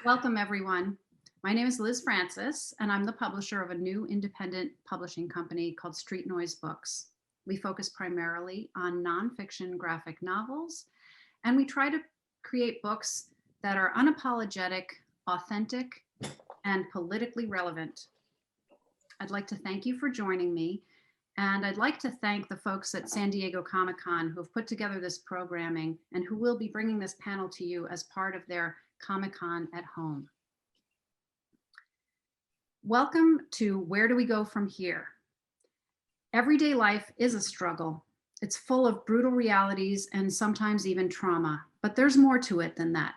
Welcome, everyone. My name is Liz Francis, and I'm the publisher of a new independent publishing company called Street Noise Books. We focus primarily on nonfiction graphic novels, and we try to create books that are unapologetic, authentic, and politically relevant. I'd like to thank you for joining me, and I'd like to thank the folks at San Diego Comic-Con who have put together this programming and who will be bringing this panel to you as part of their Comic-Con at Home. Welcome to Where Do We Go From Here? Everyday life is a struggle. It's full of brutal realities and sometimes even trauma, but there's more to it than that.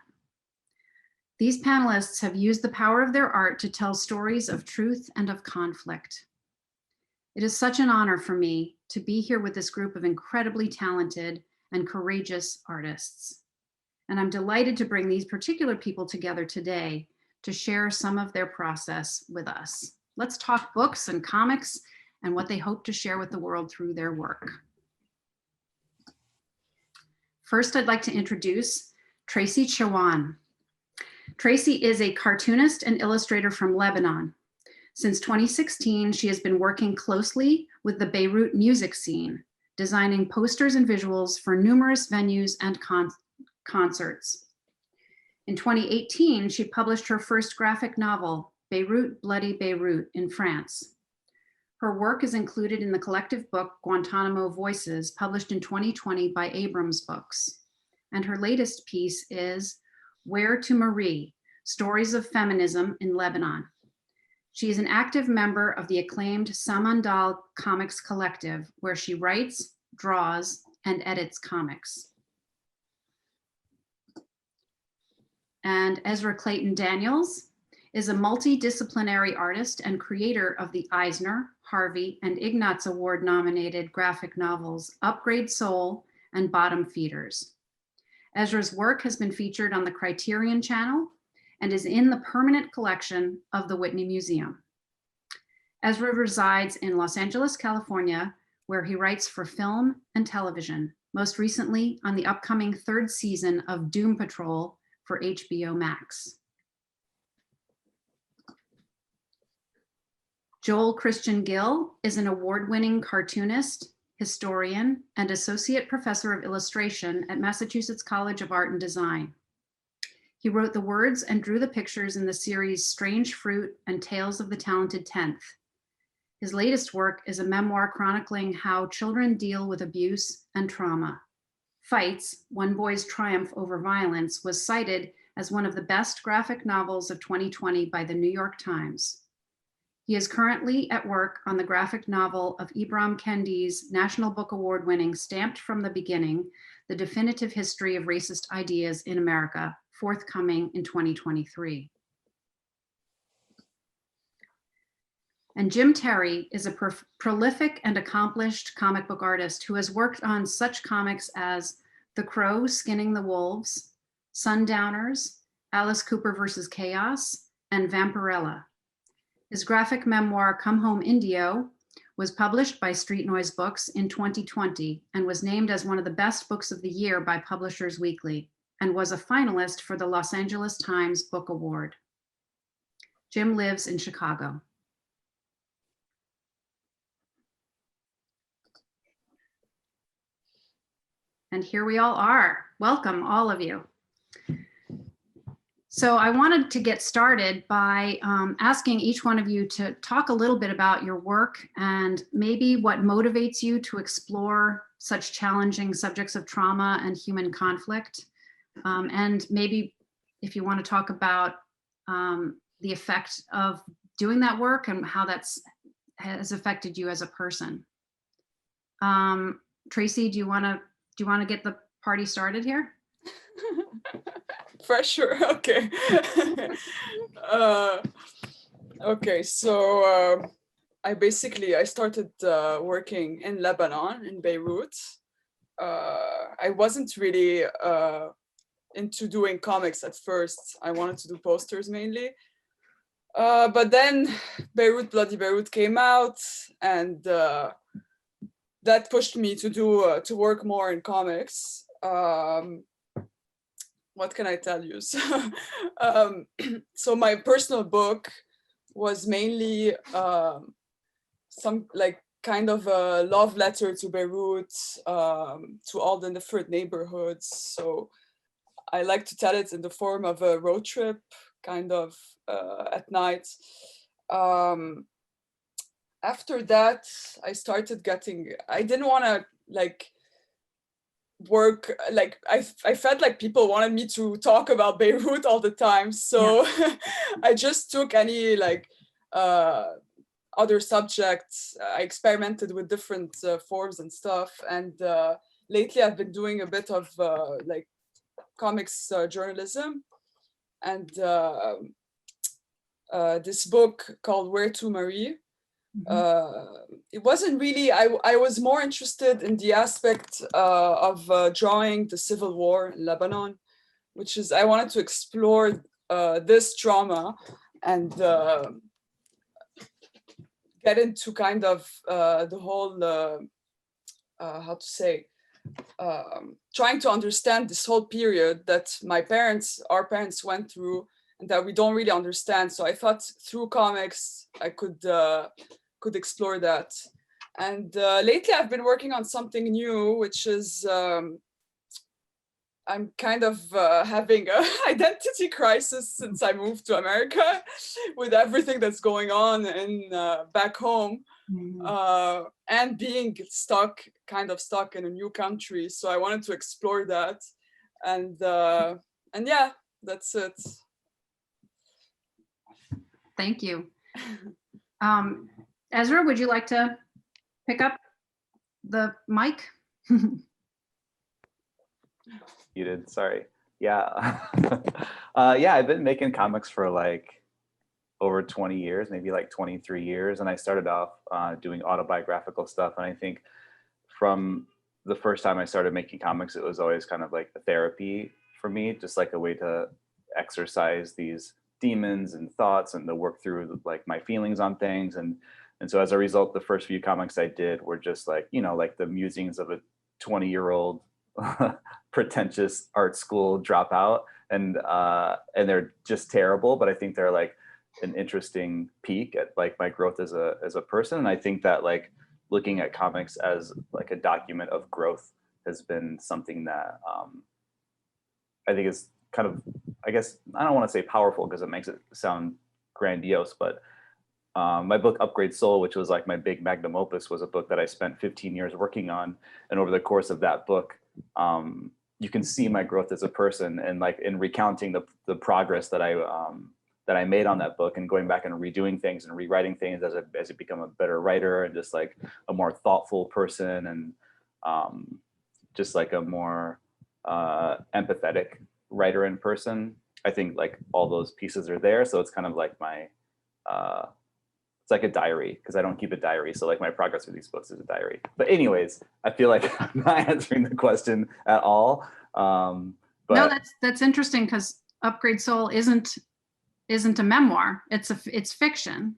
These panelists have used the power of their art to tell stories of truth and of conflict. It is such an honor for me to be here with this group of incredibly talented and courageous artists. And I'm delighted to bring these particular people together today to share some of their process with us. Let's talk books and comics and what they hope to share with the world through their work. First, I'd like to introduce Tracy Chahwan. Tracy is a cartoonist and illustrator from Lebanon. Since 2016, she has been working closely with the Beirut music scene, designing posters and visuals for numerous venues and concerts. In 2018, she published her first graphic novel, Beirut Bloody Beirut, in France. Her work is included in the collective book Guantanamo Voices, published in 2020 by Abrams Books. And her latest piece is Where to Marie? Stories of Feminism in Lebanon. She is an active member of the acclaimed Samandal Comics Collective, where she writes, draws, and edits comics. And Ezra Claytan Daniels is a multidisciplinary artist and creator of the Eisner, Harvey, and Ignatz Award nominated graphic novels Upgrade Soul and Bottom Feeders. Ezra's work has been featured on the Criterion Channel and is in the permanent collection of the Whitney Museum. Ezra resides in Los Angeles, California, where he writes for film and television, most recently on the upcoming third season of Doom Patrol for HBO Max. Joel Christian Gill is an award-winning cartoonist, historian, and associate professor of illustration at Massachusetts College of Art and Design. He wrote the words and drew the pictures in the series Strange Fruit and Tales of the Talented Tenth. His latest work is a memoir chronicling how children deal with abuse and trauma. Fights, One Boy's Triumph Over Violence, was cited as one of the best graphic novels of 2020 by the New York Times. He is currently at work on the graphic novel of Ibram Kendi's National Book Award winning Stamped from the Beginning, The Definitive History of Racist Ideas in America, forthcoming in 2023. And Jim Terry is a prolific and accomplished comic book artist who has worked on such comics as The Crow Skinning the Wolves, Sundowners, Alice Cooper vs. Chaos, and Vampirella. His graphic memoir, Come Home, Indio, was published by Street Noise Books in 2020 and was named as one of the best books of the year by Publishers Weekly and was a finalist for the Los Angeles Times Book Award. Jim lives in Chicago. And here we all are. Welcome, all of you. So I wanted to get started by asking each one of you to talk a little bit about your work and maybe what motivates you to explore such challenging subjects of trauma and human conflict. And maybe if you want to talk about the effect of doing that work and how has affected you as a person. Tracy, do you want to get the party started here? For sure. Okay. Okay. So I started working in Lebanon, in Beirut. I wasn't really into doing comics at first. I wanted to do posters mainly. But then Beirut Bloody Beirut came out, and that pushed me to work more in comics. what can I tell you? So, so my personal book was mainly some like kind of a love letter to Beirut, to all the different neighborhoods. So I like to tell it in the form of a road trip, kind of at night. After that, I started getting, I didn't want to like work, like I felt like people wanted me to talk about Beirut all the time. So yeah. I just took any like other subjects. I experimented with different forms and stuff. And lately I've been doing a bit of like comics journalism. And this book called Where to Marie, it wasn't really, I was more interested in the aspect of drawing the civil war in Lebanon, which is, I wanted to explore this trauma and get into kind of the whole, how to say, trying to understand this whole period that our parents went through and that we don't really understand. So I thought through comics, I could explore that. And lately I've been working on something new, which is I'm kind of having an identity crisis since I moved to America with everything that's going on in back home, and being kind of stuck in a new country. So I wanted to explore that, and yeah, that's it. Thank you. Ezra, would you like to pick up the mic? You did, sorry. Yeah. Yeah, I've been making comics for like over 20 years, maybe like 23 years. And I started off doing autobiographical stuff. And I think from the first time I started making comics, it was always kind of like a therapy for me, just like a way to exercise these demons and thoughts and to work through like my feelings on things. And so as a result, the first few comics I did were just like, you know, like the musings of a 20-year-old pretentious art school dropout, and they're just terrible, but I think they're like an interesting peek at like my growth as a person. And I think that like looking at comics as like a document of growth has been something that I think is kind of, I guess, I don't want to say powerful because it makes it sound grandiose, but my book Upgrade Soul, which was like my big magnum opus, was a book that I spent 15 years working on. And over the course of that book, you can see my growth as a person, and like in recounting the progress that I made on that book, and going back and redoing things and rewriting things as I become a better writer and just like a more thoughtful person, and just like a more empathetic writer in person. I think like all those pieces are there. So it's kind of like my, it's like a diary, because I don't keep a diary. So like my progress with these books is a diary. But anyways, I feel like I'm not answering the question at all. But no, that's interesting, because Upgrade Soul isn't a memoir. It's fiction.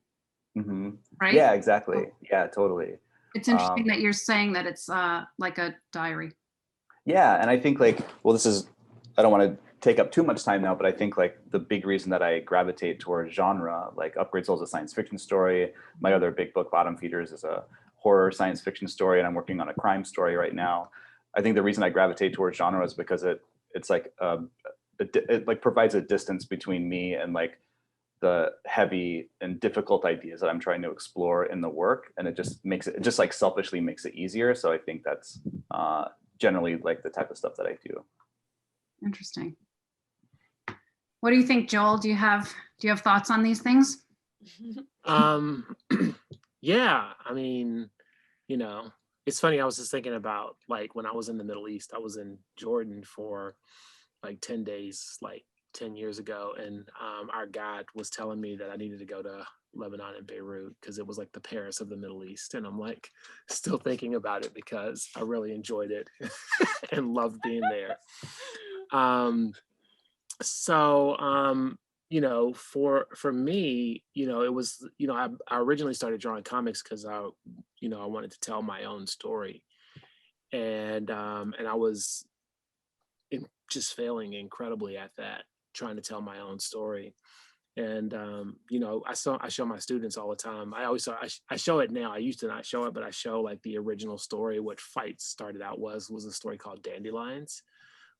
Mm-hmm. Right? Yeah, exactly. Yeah, totally. It's interesting that you're saying that it's like a diary. Yeah, and I think like, well, I don't want to take up too much time now, but I think like the big reason that I gravitate towards genre, like Upgrade Soul is a science fiction story. My other big book, Bottom Feeders, is a horror science fiction story, and I'm working on a crime story right now. I think the reason I gravitate towards genre is because it's like it like provides a distance between me and like the heavy and difficult ideas that I'm trying to explore in the work, and it just like selfishly makes it easier. So I think that's generally like the type of stuff that I do. Interesting. What do you think, Joel? Do you have thoughts on these things? Yeah, I mean, you know, it's funny. I was just thinking about like when I was in the Middle East, I was in Jordan for like 10 days, like 10 years ago. And our guide was telling me that I needed to go to Lebanon and Beirut because it was like the Paris of the Middle East. And I'm like still thinking about it because I really enjoyed it and loved being there. You know, for me, you know, it was, you know, I originally started drawing comics because I wanted to tell my own story. And I was just failing incredibly at that, trying to tell my own story. And you know, I show my students all the time. I show it now. I used to not show it, but I show like the original story. What Fights started out was a story called Dandelions,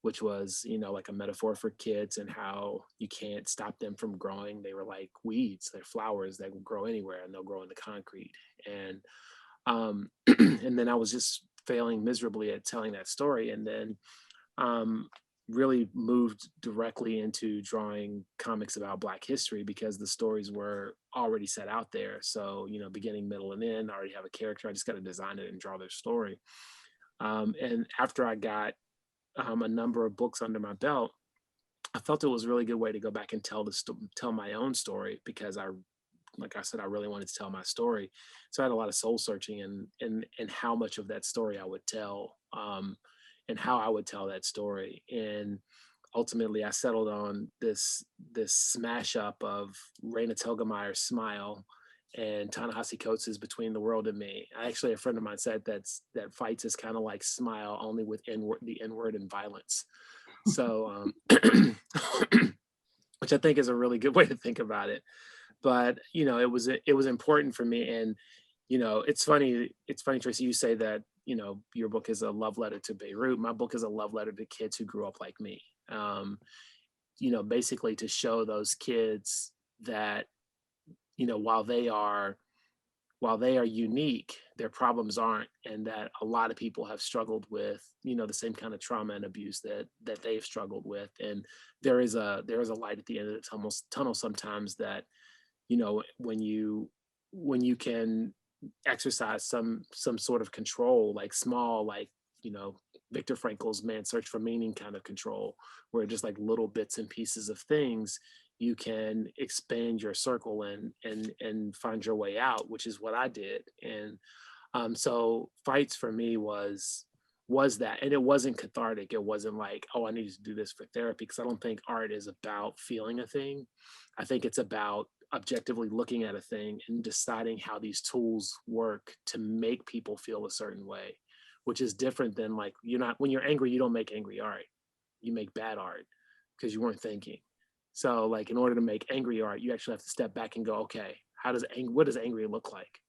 which was, you know, like a metaphor for kids and how you can't stop them from growing. They were like weeds, they're flowers that will grow anywhere and they'll grow in the concrete. And and then I was just failing miserably at telling that story, and then really moved directly into drawing comics about Black history because the stories were already set out there. So, you know, beginning, middle, and end, I already have a character. I just got to design it and draw their story. And after I got a number of books under my belt, I felt it was a really good way to go back and tell my own story, because like I said, I really wanted to tell my story. So I had a lot of soul searching and how much of that story I would tell, and how I would tell that story. And ultimately I settled on this smash up of Raina Telgemeier's Smile and Ta-Nehisi Coates' Between the World and Me. Actually, a friend of mine said that Fights is kind of like Smile, only with the N-word and violence. So, which I think is a really good way to think about it. But, you know, it was important for me. And, you know, it's funny, Tracy, you say that, you know, your book is a love letter to Beirut. My book is a love letter to kids who grew up like me. You know, basically to show those kids that, you know, while they are unique, their problems aren't, and that a lot of people have struggled with, you know, the same kind of trauma and abuse that they've struggled with. And there is a light at the end of the tunnel sometimes, that, you know, when you can exercise some sort of control, like small, like, you know, Viktor Frankl's Man's Search for Meaning kind of control, where just like little bits and pieces of things, you can expand your circle and find your way out, which is what I did. And so Fights for me was that. And it wasn't cathartic. It wasn't like, oh, I need to do this for therapy, because I don't think art is about feeling a thing. I think it's about objectively looking at a thing and deciding how these tools work to make people feel a certain way, which is different than, like, when you're angry, you don't make angry art. You make bad art because you weren't thinking. So, like, in order to make angry art, you actually have to step back and go, okay, what does angry look like?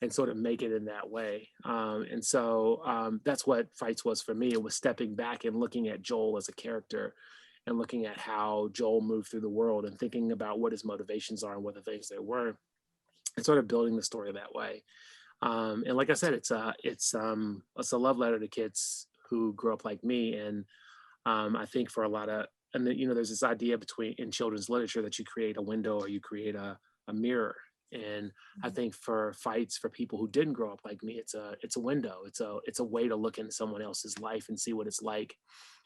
And sort of make it in that way. And so that's what Fights was for me. It was stepping back and looking at Joel as a character, and looking at how Joel moved through the world, and thinking about what his motivations are and what the things they were, and sort of building the story that way. And like I said, it's a love letter to kids who grew up like me. And I think for a lot of, and you know, there's this idea in children's literature that you create a window or you create a mirror. And I think for Fights, for people who didn't grow up like me, it's a window. It's a way to look into someone else's life and see what it's like.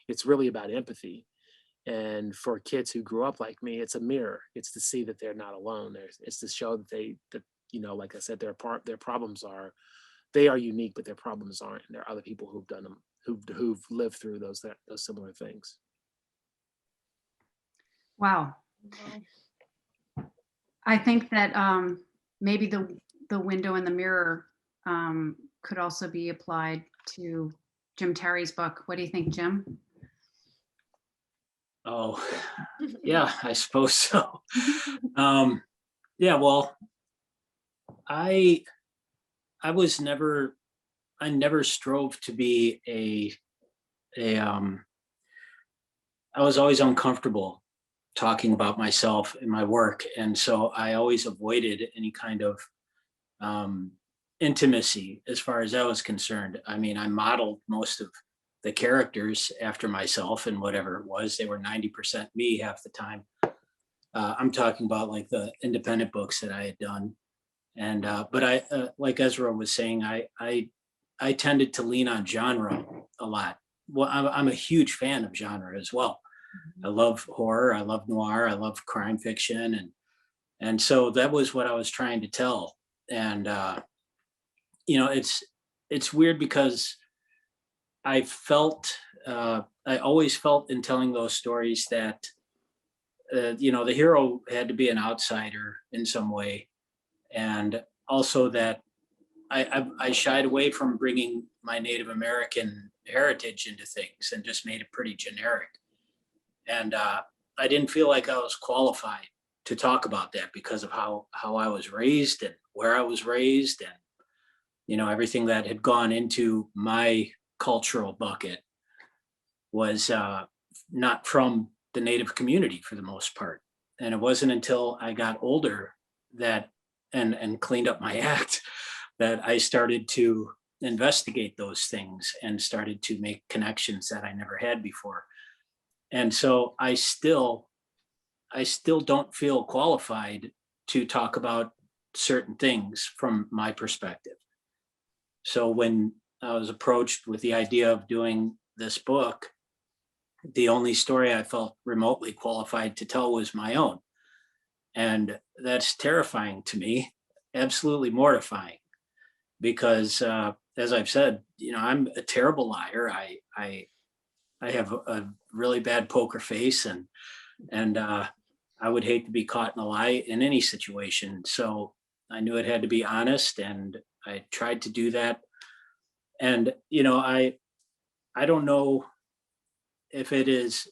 It's really about empathy. And for kids who grew up like me, it's a mirror. It's to see that they're not alone. It's to show that you know, like I said, their problems they are unique, but their problems aren't. And there are other people who've done them, who've lived through those similar things. Wow. I think that maybe the window in the mirror could also be applied to Jim Terry's book. What do you think, Jim? Oh, yeah, I suppose so. Yeah, well, I never strove to be I was always uncomfortable talking about myself and my work. And so I always avoided any kind of intimacy as far as that was concerned. I mean, I modeled most of the characters after myself, and whatever it was, they were 90% me half the time. I'm talking about like the independent books that I had done. And, but I, like Ezra was saying, I tended to lean on genre a lot. Well, I'm a huge fan of genre as well. I love horror, I love noir, I love crime fiction. And so that was what I was trying to tell. And, you know, it's weird because I always felt in telling those stories that, you know, the hero had to be an outsider in some way. And also that I shied away from bringing my Native American heritage into things and just made it pretty generic. And I didn't feel like I was qualified to talk about that because of how I was raised and where I was raised, and everything that had gone into my cultural bucket was not from the Native community for the most part. And it wasn't until I got older that and cleaned up my act that I started to investigate those things and started to make connections that I never had before. And so I still don't feel qualified to talk about certain things from my perspective. So when I was approached with the idea of doing this book, the only story I felt remotely qualified to tell was my own. And that's terrifying to me, absolutely mortifying, because as I've said, I'm a terrible liar. I have a really bad poker face, and I would hate to be caught in a lie in any situation. So I knew it had to be honest, and I tried to do that. And I don't know if it is.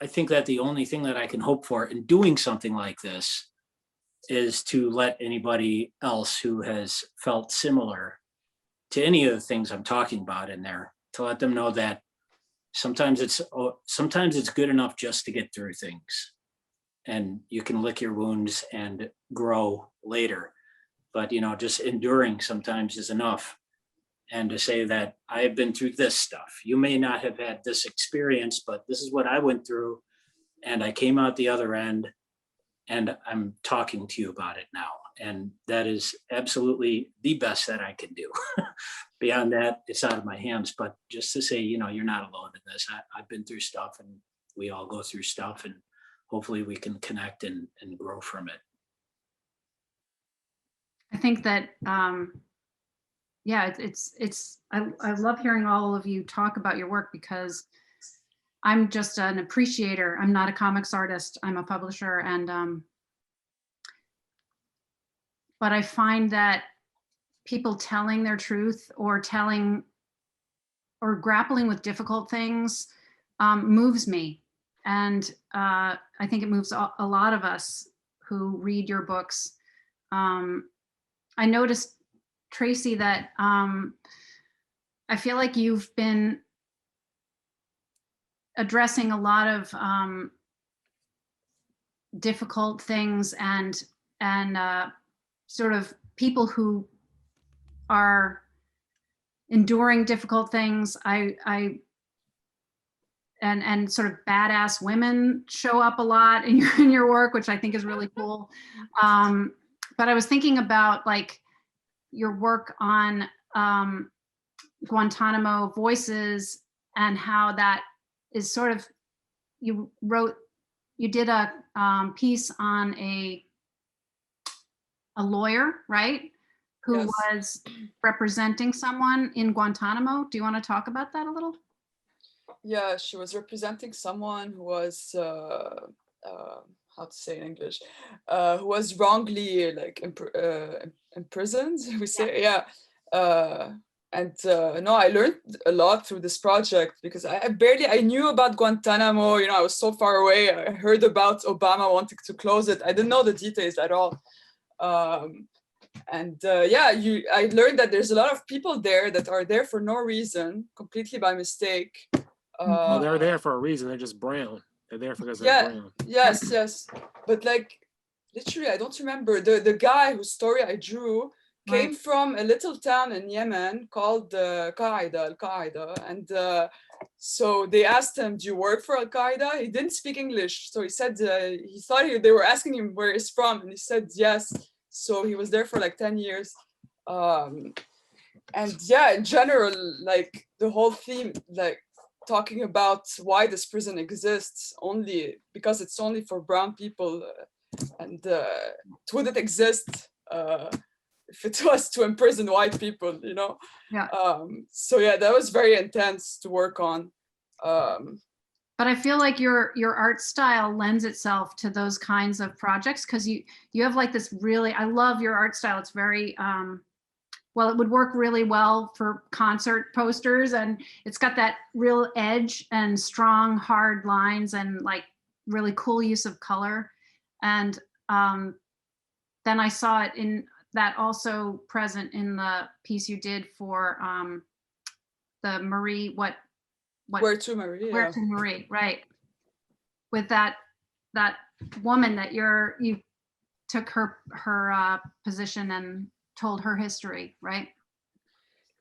I think that the only thing that I can hope for in doing something like this is to let anybody else who has felt similar to any of the things I'm talking about in there, to let them know that sometimes it's good enough just to get through things, and you can lick your wounds and grow later. But just enduring sometimes is enough. And to say that I have been through this stuff. You may not have had this experience, but this is what I went through, and I came out the other end, and I'm talking to you about it now. And that is absolutely the best that I can do. Beyond that, it's out of my hands. But just to say, you're not alone in this. I've been through stuff, and we all go through stuff, and hopefully we can connect and grow from it. I think that, I love hearing all of you talk about your work, because I'm just an appreciator. I'm not a comics artist. I'm a publisher. And, but I find that people telling their truth or grappling with difficult things moves me. And I think it moves a lot of us who read your books. I noticed, Tracy, that I feel like you've been addressing a lot of difficult things and sort of people who are enduring difficult things. And sort of badass women show up a lot in your work, which I think is really cool. But I was thinking about like your work on Guantanamo Voices, and how that is sort of, you did a piece on a lawyer, right? Who Yes. was representing someone in Guantanamo. Do you want to talk about that a little? Yeah, she was representing someone who was how to say in English, who was wrongly like imprisoned. We say, yeah. No, I learned a lot through this project, because I knew about Guantanamo. I was so far away. I heard about Obama wanting to close it. I didn't know the details at all. I learned that there's a lot of people there that are there for no reason, completely by mistake. Well, they're there for a reason. They're just brown. They're there because they're brown. Yes. But like, literally, I don't remember. The guy whose story I drew came from a little town in Yemen called Al-Qaeda. And so they asked him, do you work for Al-Qaeda? He didn't speak English. So he said, he thought they were asking him where he's from. And he said, yes. So he was there for like 10 years. And yeah, in general, like the whole theme, like talking about why this prison exists only because it's only for brown people, and would it exist if it was to imprison white people, Yeah. So yeah, that was very intense to work on. But I feel like your art style lends itself to those kinds of projects, because you have like this really, I love your art style. It's very well, it would work really well for concert posters, and it's got that real edge and strong, hard lines and like really cool use of color. And then I saw it in that also present in the piece you did for the Marie, what Where to Marie? Where to Marie, right? With that woman that you took her position and told her history, right?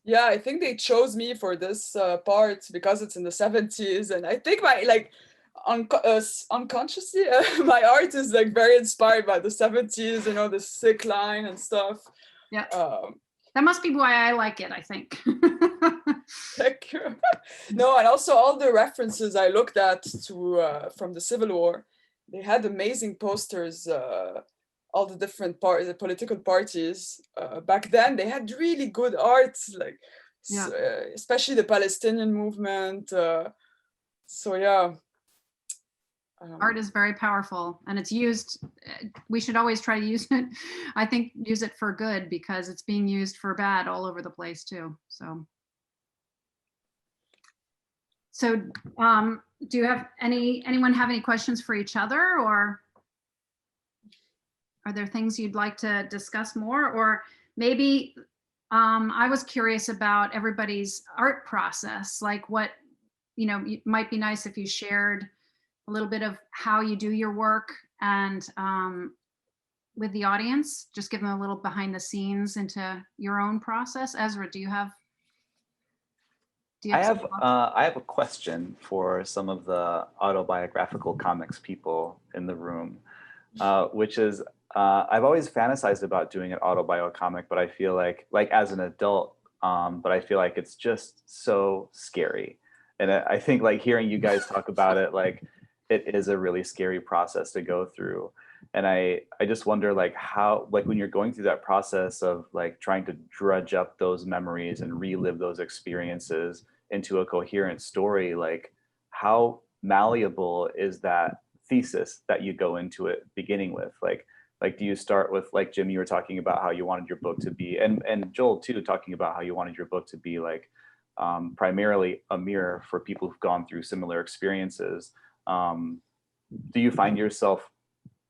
Yeah, I think they chose me for this part because it's in the 70s, and I think my unconsciously my art is like very inspired by the 70s, you know, the sick line and stuff. Yeah. That must be why I like it, I think. Thank you. No, and also all the references I looked at to from the Civil War, they had amazing posters. All the different the political parties back then, they had really good art, like especially the Palestinian movement. So yeah. Art is very powerful, and it's used. We should always try to use it. I think use it for good, because it's being used for bad all over the place too. So do you have anyone have any questions for each other, or are there things you'd like to discuss more? Or maybe I was curious about everybody's art process, like what, it might be nice if you shared a little bit of how you do your work and with the audience, just give them a little behind the scenes into your own process. Ezra, do you have I have a question for some of the autobiographical comics people in the room, which is I've always fantasized about doing an autobio comic, but I feel like as an adult, but I feel like it's just so scary. And I think like hearing you guys talk about it, like it is a really scary process to go through. And I just wonder like how, like when you're going through that process of like trying to drudge up those memories and relive those experiences into a coherent story, like how malleable is that thesis that you go into it beginning with? Like do you start with, like Jim, you were talking about how you wanted your book to be, and Joel too, talking about how you wanted your book to be like primarily a mirror for people who've gone through similar experiences. Do you find yourself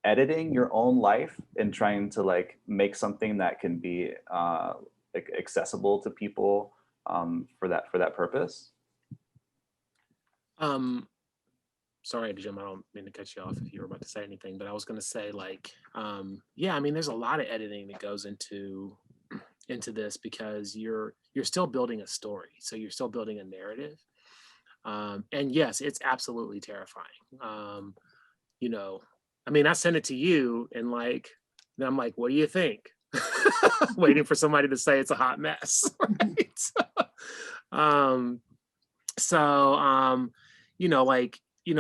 editing your own life and trying to like make something that can be accessible to people for that purpose? Sorry, Jim, I don't mean to cut you off if you were about to say anything, but I was going to say like, yeah, I mean, there's a lot of editing that goes into this, because you're still building a story. So you're still building a narrative. And yes, it's absolutely terrifying. I mean, I sent it to you and like, then I'm like, what do you think? Waiting for somebody to say it's a hot mess. Right?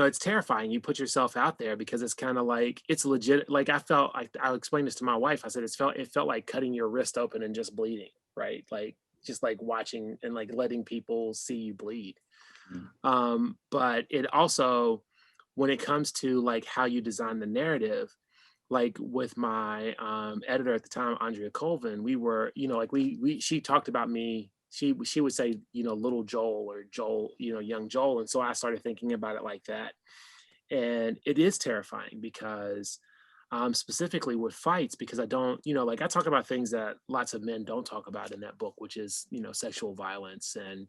It's terrifying. You put yourself out there because it's kind of like, it's legit. Like I felt like, I'll explain this to my wife. I said, it felt like cutting your wrist open and just bleeding, right? Like, just like watching and like letting people see you bleed. But it also, when it comes to like how you design the narrative, like with my editor at the time, Andrea Colvin, we were, she talked about me. She would say, little Joel or Joel, young Joel. And so I started thinking about it like that. And it is terrifying because specifically with fights, because I don't, I talk about things that lots of men don't talk about in that book, which is, sexual violence and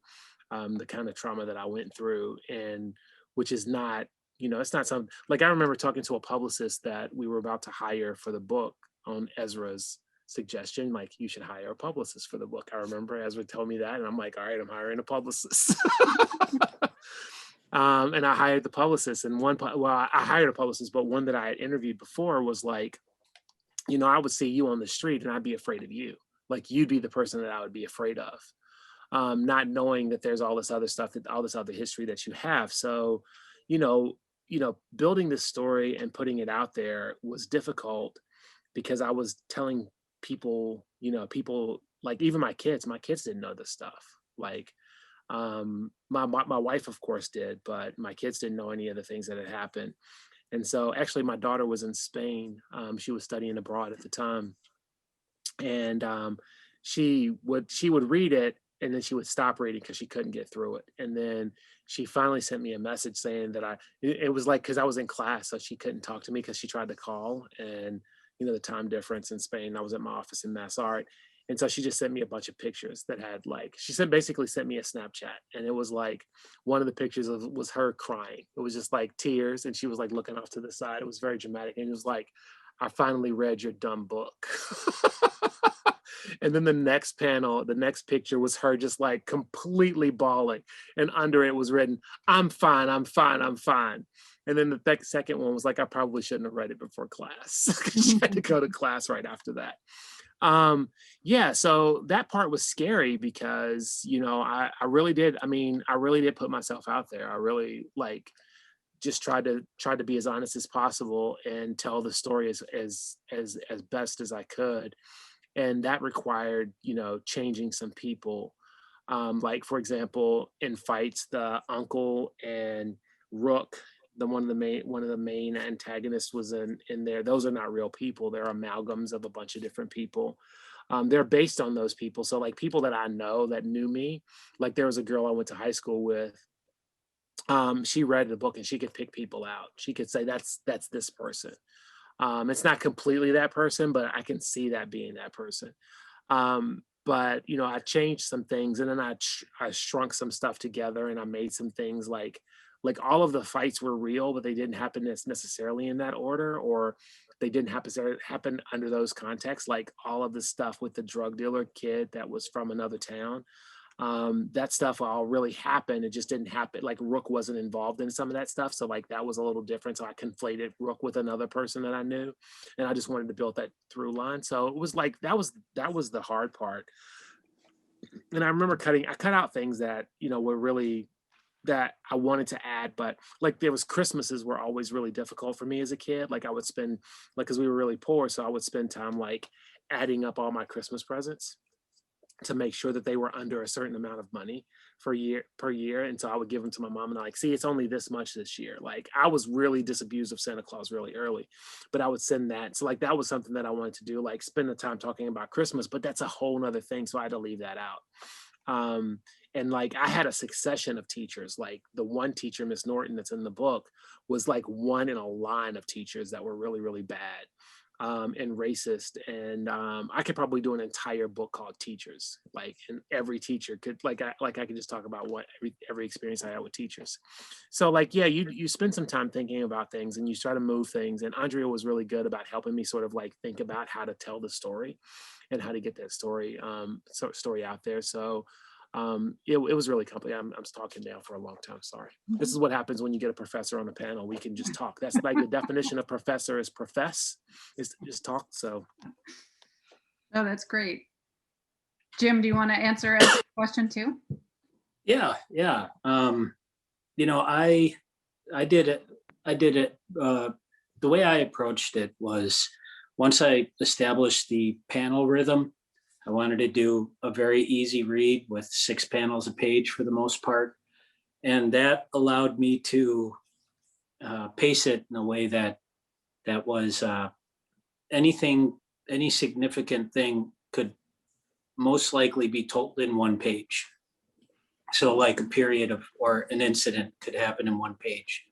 the kind of trauma that I went through, and which is not, it's not something like, I remember talking to a publicist that we were about to hire for the book on Ezra's suggestion, like, you should hire a publicist for the book. I remember Ezra told me that, and I'm like, all right, I'm hiring a publicist. And I hired the publicist, and I hired a publicist, but one that I had interviewed before was like, I would see you on the street and I'd be afraid of you. Like, you'd be the person that I would be afraid of, not knowing that there's all this other stuff, all this other history that you have. So, building this story and putting it out there was difficult, because I was telling people, people like, even my kids didn't know this stuff. Like, my wife of course did, but my kids didn't know any of the things that had happened. And so actually my daughter was in Spain. She was studying abroad at the time. And she would read it and then she would stop reading because she couldn't get through it. And then she finally sent me a message saying that it was like, because I was in class, so she couldn't talk to me because she tried to call, and the time difference in Spain, I was at my office in Mass Art. And so she just sent me a bunch of pictures that had basically sent me a Snapchat. And it was like, one of the pictures was her crying. It was just like tears. And she was like looking off to the side. It was very dramatic. And it was like, I finally read your dumb book. And then the next picture was her just like completely bawling. And under it was written, I'm fine, I'm fine, I'm fine. And then the second one was like, I probably shouldn't have read it before class. She had to go to class right after that. Yeah, so that part was scary because, I really did put myself out there. I really just tried to be as honest as possible and tell the story as best as I could. And that required, changing some people. Like, for example, in fights, the uncle and Rook, one of the main antagonists was in there. Those are not real people. They're amalgams of a bunch of different people. They're based on those people. So like people that I know that knew me, like there was a girl I went to high school with. She read the book and she could pick people out. She could say, that's this person. It's not completely that person, but I can see that being that person. But I changed some things, and then I shrunk some stuff together, and I made some things like all of the fights were real, but they didn't happen necessarily in that order, or they didn't happen under those contexts. Like all of the stuff with the drug dealer kid that was from another town, that stuff all really happened. It just didn't happen. Like Rook wasn't involved in some of that stuff, so like that was a little different. So I conflated Rook with another person that I knew, and I just wanted to build that through line. So it was like that was the hard part. And I remember I cut out things that were really that I wanted to add, but like there was Christmases were always really difficult for me as a kid. Like I would spend because we were really poor, so I would spend time like adding up all my Christmas presents to make sure that they were under a certain amount of money per year. And so I would give them to my mom and I'm like, see, it's only this much this year. Like I was really disabused of Santa Claus really early, but I would send that. So like, that was something that I wanted to do, like spend the time talking about Christmas, but that's a whole nother thing. So I had to leave that out. And like, I had a succession of teachers, like the one teacher, Miss Norton, that's in the book was like one in a line of teachers that were really, really bad. And racist, and I could probably do an entire book called Teachers. Like, and every teacher could I could just talk about what every experience I had with teachers. So like, yeah, you spend some time thinking about things and you try to move things. And Andrea was really good about helping me sort of like think about how to tell the story and how to get that story out there. So it was really complicated. I'm talking now for a long time. Sorry. This is what happens when you get a professor on a panel. We can just talk. That's like the definition of professor is profess, is to just talk. So. Oh, that's great. Jim, do you want to answer a question too? Yeah. I did it. The way I approached it was once I established the panel rhythm, I wanted to do a very easy read with 6 panels a page for the most part. And that allowed me to pace it in a way that was any significant thing could most likely be told in 1 page. So like a period or an incident could happen in 1 page.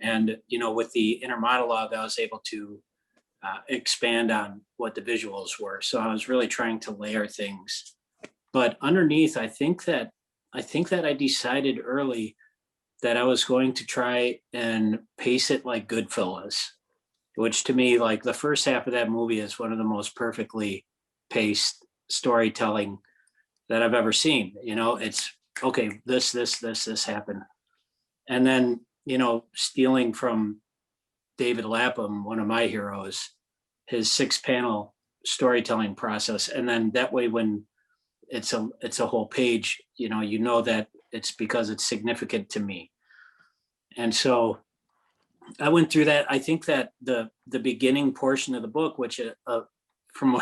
And, with the inner monologue, I was able to expand on what the visuals were. So I was really trying to layer things. But underneath, I think that I decided early that I was going to try and pace it like Goodfellas, which to me, like the first half of that movie is one of the most perfectly paced storytelling that I've ever seen. It's okay, this happened. And then, stealing from David Lapham, one of my heroes, his 6-panel storytelling process. And then that way, when it's a whole page, that it's because it's significant to me. And so I went through that. I think that the beginning portion of the book, which from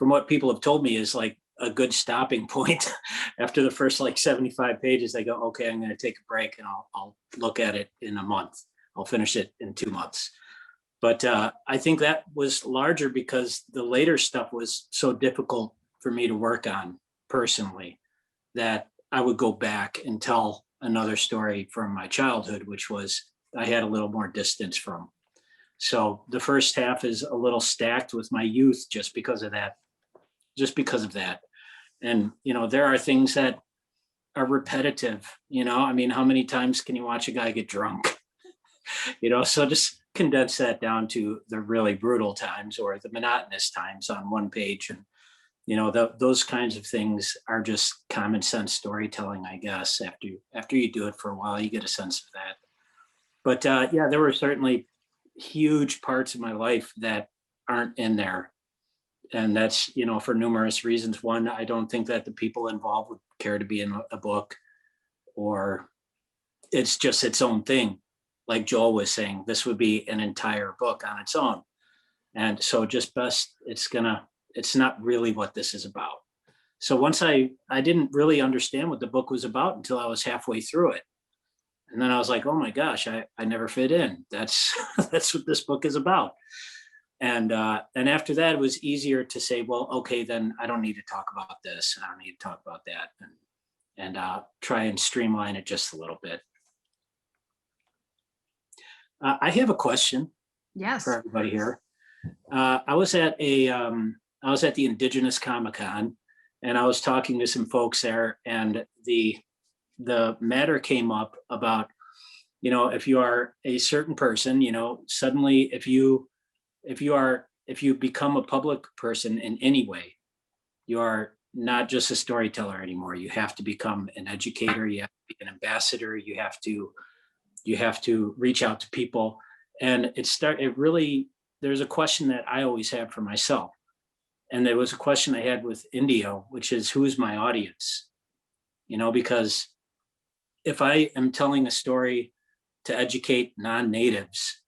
what people have told me is like a good stopping point after the first like 75 pages, they go, okay, I'm going to take a break and I'll look at it in a month. I'll finish it in 2 months. But I think that was larger because the later stuff was so difficult for me to work on personally, that I would go back and tell another story from my childhood, which was I had a little more distance from. So the first half is a little stacked with my youth just because of that. And, there are things that are repetitive, I mean, how many times can you watch a guy get drunk? So just condense that down to the really brutal times or the monotonous times on one page. And, those kinds of things are just common sense storytelling, I guess. After you do it for a while, you get a sense of that. But yeah, there were certainly huge parts of my life that aren't in there. And that's, for numerous reasons. One, I don't think that the people involved would care to be in a book, or it's just its own thing. Like Joel was saying, this would be an entire book on its own. And so just best, it's not really what this is about. So once I didn't really understand what the book was about until I was halfway through it. And then I was like, oh my gosh, I never fit in. That's what this book is about. And after that, it was easier to say, well, okay, then I don't need to talk about this. I don't need to talk about that, and try and streamline it just a little bit. I have a question. Yes. For everybody here. I was at the Indigenous Comic-Con, and I was talking to some folks there, and the matter came up about, if you are a certain person, suddenly if you become a public person in any way, you are not just a storyteller anymore. You have to become an educator. You have to be an ambassador. You have to reach out to people. And there's a question that I always have for myself. And there was a question I had with Indio, which is, who is my audience? Because if I am telling a story to educate non-natives,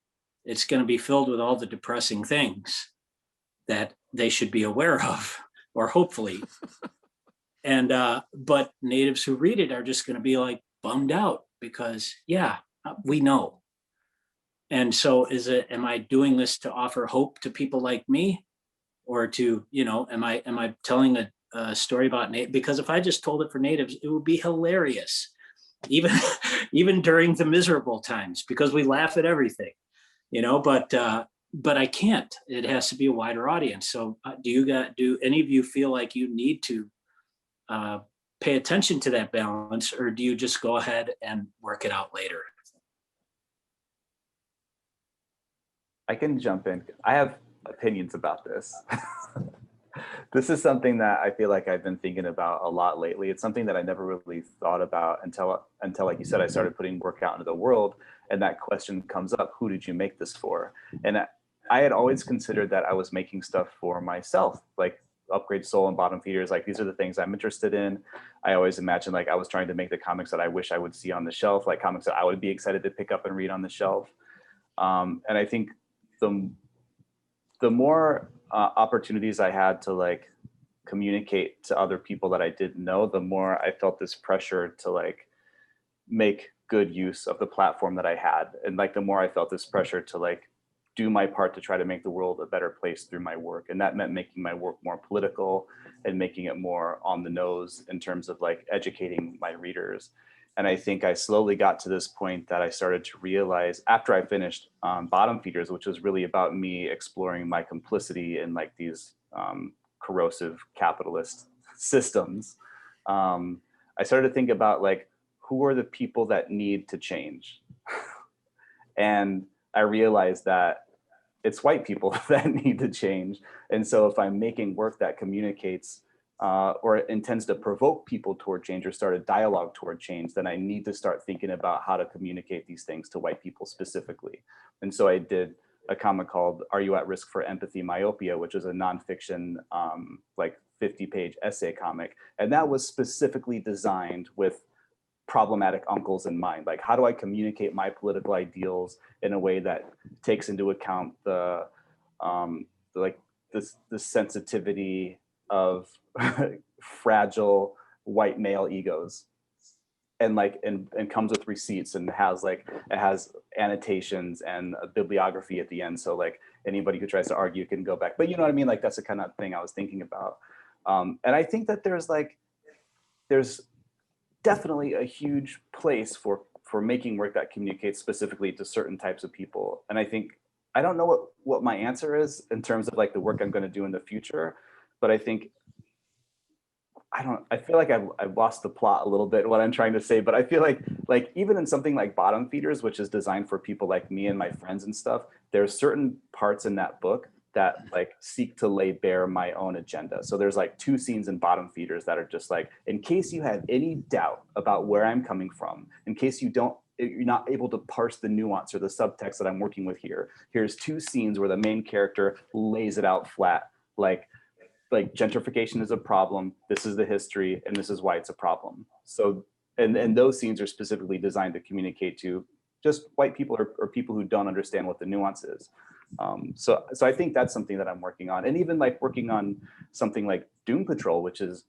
it's going to be filled with all the depressing things that they should be aware of, or hopefully. And but natives who read it are just going to be like bummed out because, yeah, we know. And so am I doing this to offer hope to people like me, or to, am I telling a story about natives? Because if I just told it for natives, it would be hilarious, even during the miserable times, because we laugh at everything. But I can't. It has to be a wider audience. So do any of you feel like you need to pay attention to that balance, or do you just go ahead and work it out later? I can jump in. I have opinions about this. This is something that I feel like I've been thinking about a lot lately. It's something that I never really thought about until, like you said, I started putting work out into the world, and that question comes up: who did you make this for? And I had always considered that I was making stuff for myself, like Upgrade Soul and Bottom Feeders. Like, these are the things I'm interested in. I always imagined like I was trying to make the comics that I wish I would see on the shelf, like comics that I would be excited to pick up and read on the shelf. And I think the more opportunities I had to like communicate to other people that I didn't know, the more I felt this pressure to like make good use of the platform that I had. And like, the more I felt this pressure to like do my part to try to make the world a better place through my work. And that meant making my work more political and making it more on the nose in terms of like educating my readers. And I think I slowly got to this point that I started to realize after I finished Bottom Feeders, which was really about me exploring my complicity in like these corrosive capitalist systems. I started to think about like, who are the people that need to change? And I realized that it's white people that need to change. And so if I'm making work that communicates or intends to provoke people toward change or start a dialogue toward change, then I need to start thinking about how to communicate these things to white people specifically. And so I did a comic called Are You at Risk for Empathy Myopia, which is a nonfiction, like 50-page essay comic. And that was specifically designed with problematic uncles in mind. Like, how do I communicate my political ideals in a way that takes into account the sensitivity of fragile white male egos, and like and comes with receipts and it has annotations and a bibliography at the end, so like anybody who tries to argue can go back. But you know what I mean, like that's the kind of thing I was thinking about. And I think that there's definitely a huge place for making work that communicates specifically to certain types of people. And I think, I don't know what my answer is in terms of like the work I'm going to do in the future, but I think, I feel like I've lost the plot a little bit, what I'm trying to say, but I feel like even in something like Bottom Feeders, which is designed for people like me and my friends and stuff, there's certain parts in that book that like seek to lay bare my own agenda. So there's like 2 scenes in Bottom Feeders that are just like, in case you have any doubt about where I'm coming from, in case you're not able to parse the nuance or the subtext that I'm working with here, here's 2 scenes where the main character lays it out flat. Like gentrification is a problem, this is the history, and this is why it's a problem. So, and those scenes are specifically designed to communicate to just white people or people who don't understand what the nuance is. So I think that's something that I'm working on. And even like working on something like Doom Patrol, which is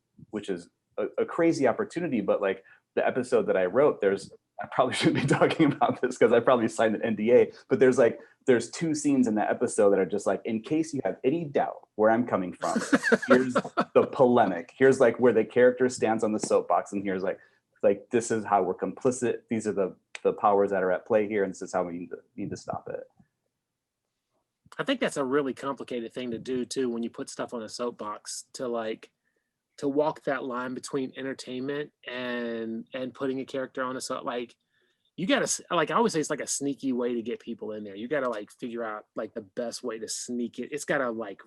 a crazy opportunity, but like the episode that I wrote, I probably shouldn't be talking about this because I probably signed an NDA, but there's 2 scenes in that episode that are just like, in case you have any doubt where I'm coming from, here's the polemic. Here's like where the character stands on the soapbox, and here's like this is how we're complicit. These are the powers that are at play here, and this is how we need to stop it. I think that's a really complicated thing to do too, when you put stuff on a soapbox, to walk that line between entertainment and putting a character on a soap. Like, you gotta, like I always say, it's like a sneaky way to get people in there. You gotta like figure out like the best way to sneak it. It's gotta like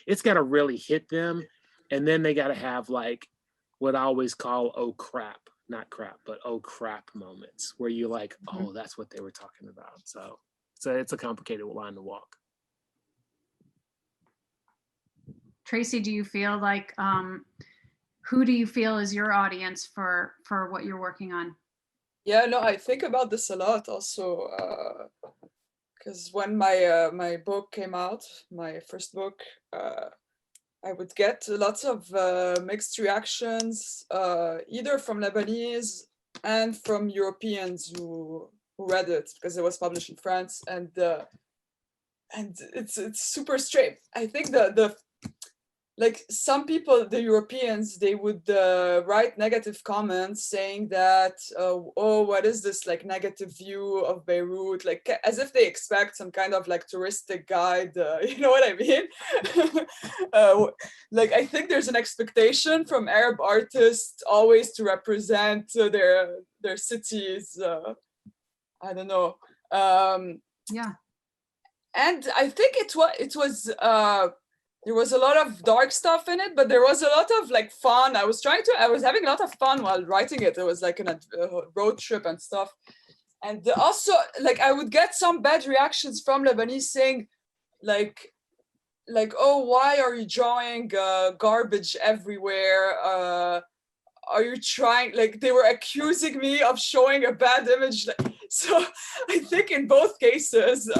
it's gotta really hit them, and then they gotta have like what I always call oh crap, not crap, but oh crap moments where you like, oh, that's what they were talking about. So it's a complicated line to walk. Tracy, do you feel like, who do you feel is your audience for what you're working on? Yeah, no, I think about this a lot also, because when my book came out, my first book, I would get lots of mixed reactions, either from Lebanese and from Europeans who read it, because it was published in France, and it's super strange. I think the like some people, the Europeans, they would write negative comments saying that, oh, what is this like negative view of Beirut? Like as if they expect some kind of like touristic guide, you know what I mean? Like I think there's an expectation from Arab artists always to represent their cities. I don't know. Yeah. And I think it was there was a lot of dark stuff in it, but there was a lot of like fun. I was having a lot of fun while writing it. It was like a road trip and stuff. And also like I would get some bad reactions from Lebanese saying like, oh, why are you drawing garbage everywhere? Are you trying, like they were accusing me of showing a bad image. So I think in both cases,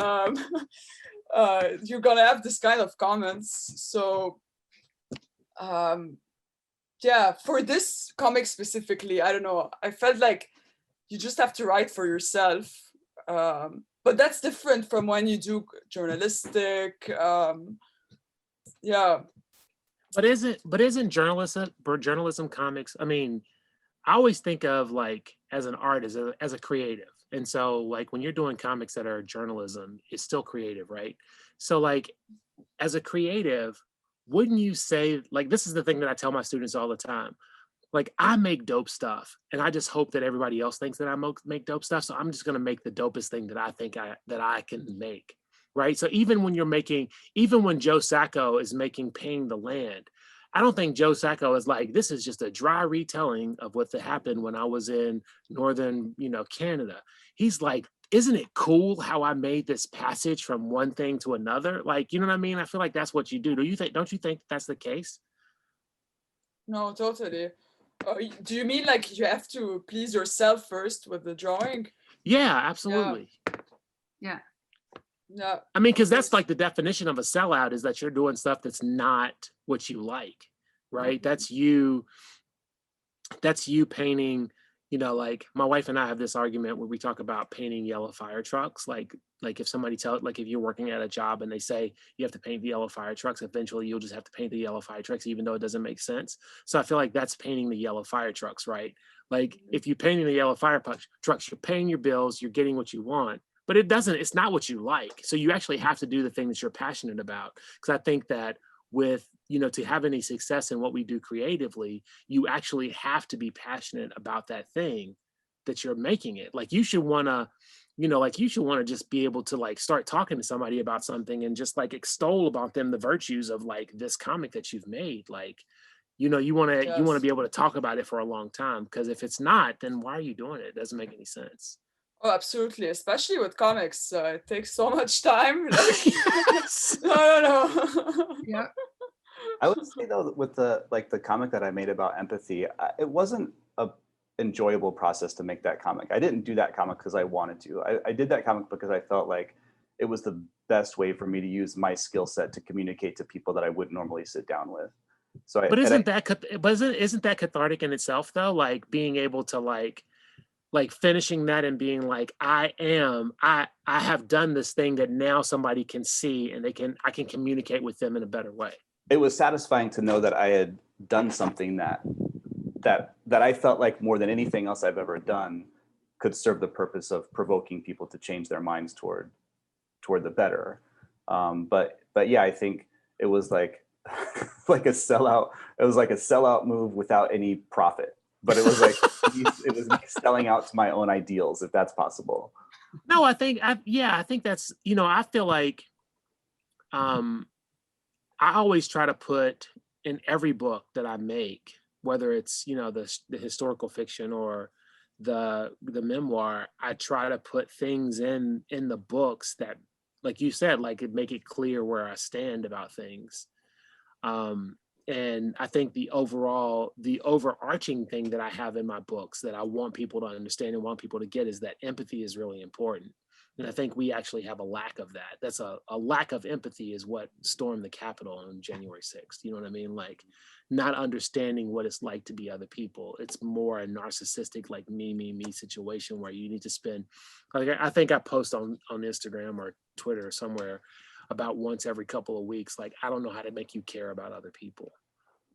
you're gonna have this kind of comments. So yeah, for this comic specifically, I don't know, I felt like you just have to write for yourself, but that's different from when you do journalistic. Yeah, But isn't journalism comics? I mean, I always think of like as an artist, as a creative. And so like when you're doing comics that are journalism, it's still creative, right? So like as a creative, wouldn't you say, like, this is the thing that I tell my students all the time. Like I make dope stuff and I just hope that everybody else thinks that I make dope stuff. So I'm just going to make the dopest thing that I think that I can make. Right. So even when Joe Sacco is making Paying the Land, I don't think Joe Sacco is like, this is just a dry retelling of what happened when I was in northern, Canada. He's like, isn't it cool how I made this passage from one thing to another? Like, you know what I mean? I feel like that's what you do. Don't you think that's the case? No, totally. Do you mean like you have to please yourself first with the drawing? Yeah, absolutely. Yeah. Yeah. I mean, because that's like the definition of a sellout, is that you're doing stuff that's not what you like, right? That's you painting, you know, like my wife and I have this argument where we talk about painting yellow fire trucks. Like if somebody like if you're working at a job and they say you have to paint the yellow fire trucks, eventually you'll just have to paint the yellow fire trucks, even though it doesn't make sense. So I feel like that's painting the yellow fire trucks, right? Like if you're painting the yellow fire trucks, you're paying your bills, you're getting what you want, but it's not what you like. So you actually have to do the thing that you're passionate about. Because I think that with, you know, to have any success in what we do creatively, you actually have to be passionate about that thing that you're making it. Like you should want to, you know, like you should want to just be able to like start talking to somebody about something and just like extol about them the virtues of like this comic that you've made. Like, you know, you want to be able to talk about it for a long time, because if it's not, then why are you doing it? It doesn't make any sense. Oh, absolutely. Especially with comics, it takes so much time. Like, Yes. no. Yeah. I would say though, with the comic that I made about empathy, it wasn't a enjoyable process to make that comic. I didn't do that comic because I wanted to. I did that comic because I felt like it was the best way for me to use my skill set to communicate to people that I wouldn't normally sit down with. So, But isn't that cathartic in itself though? Like being able to like finishing that and being like, I have done this thing that now somebody can see and I can communicate with them in a better way. it was satisfying to know that I had done something that I felt like more than anything else I've ever done could serve the purpose of provoking people to change their minds toward the better. But yeah, I think it was like like a sellout. It was like a sellout move without any profit. But it was like it was me selling out to my own ideals, if that's possible. No, I think that's, you know, I feel like I always try to put in every book that I make, whether it's, you know, the historical fiction or the memoir, I try to put things in the books that, like you said, like it make it clear where I stand about things. And I think the overarching thing that I have in my books that I want people to understand and want people to get is that empathy is really important. And I think we actually have a lack of that. That's a lack of empathy is what stormed the Capitol on January 6th. You know what I mean? Like not understanding what it's like to be other people. It's more a narcissistic, like me situation where you need to spend, like I think I post on Instagram or Twitter or somewhere about once every couple of weeks, like, I don't know how to make you care about other people.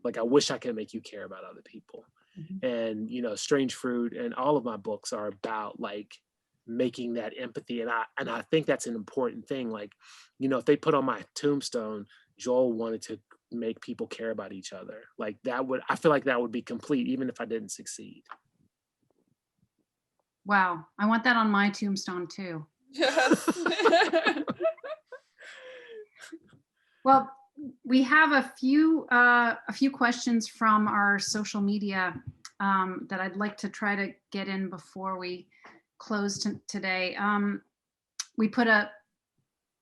Like, I wish I could make you care about other people. Mm-hmm. And, you know, Strange Fruit and all of my books are about like making that empathy. And I think that's an important thing. Like, you know, if they put on my tombstone, Joel wanted to make people care about each other. Like I feel like that would be complete, even if I didn't succeed. Wow. I want that on my tombstone too. Yes. Well, we have a few questions from our social media that I'd like to try to get in before we close today. We put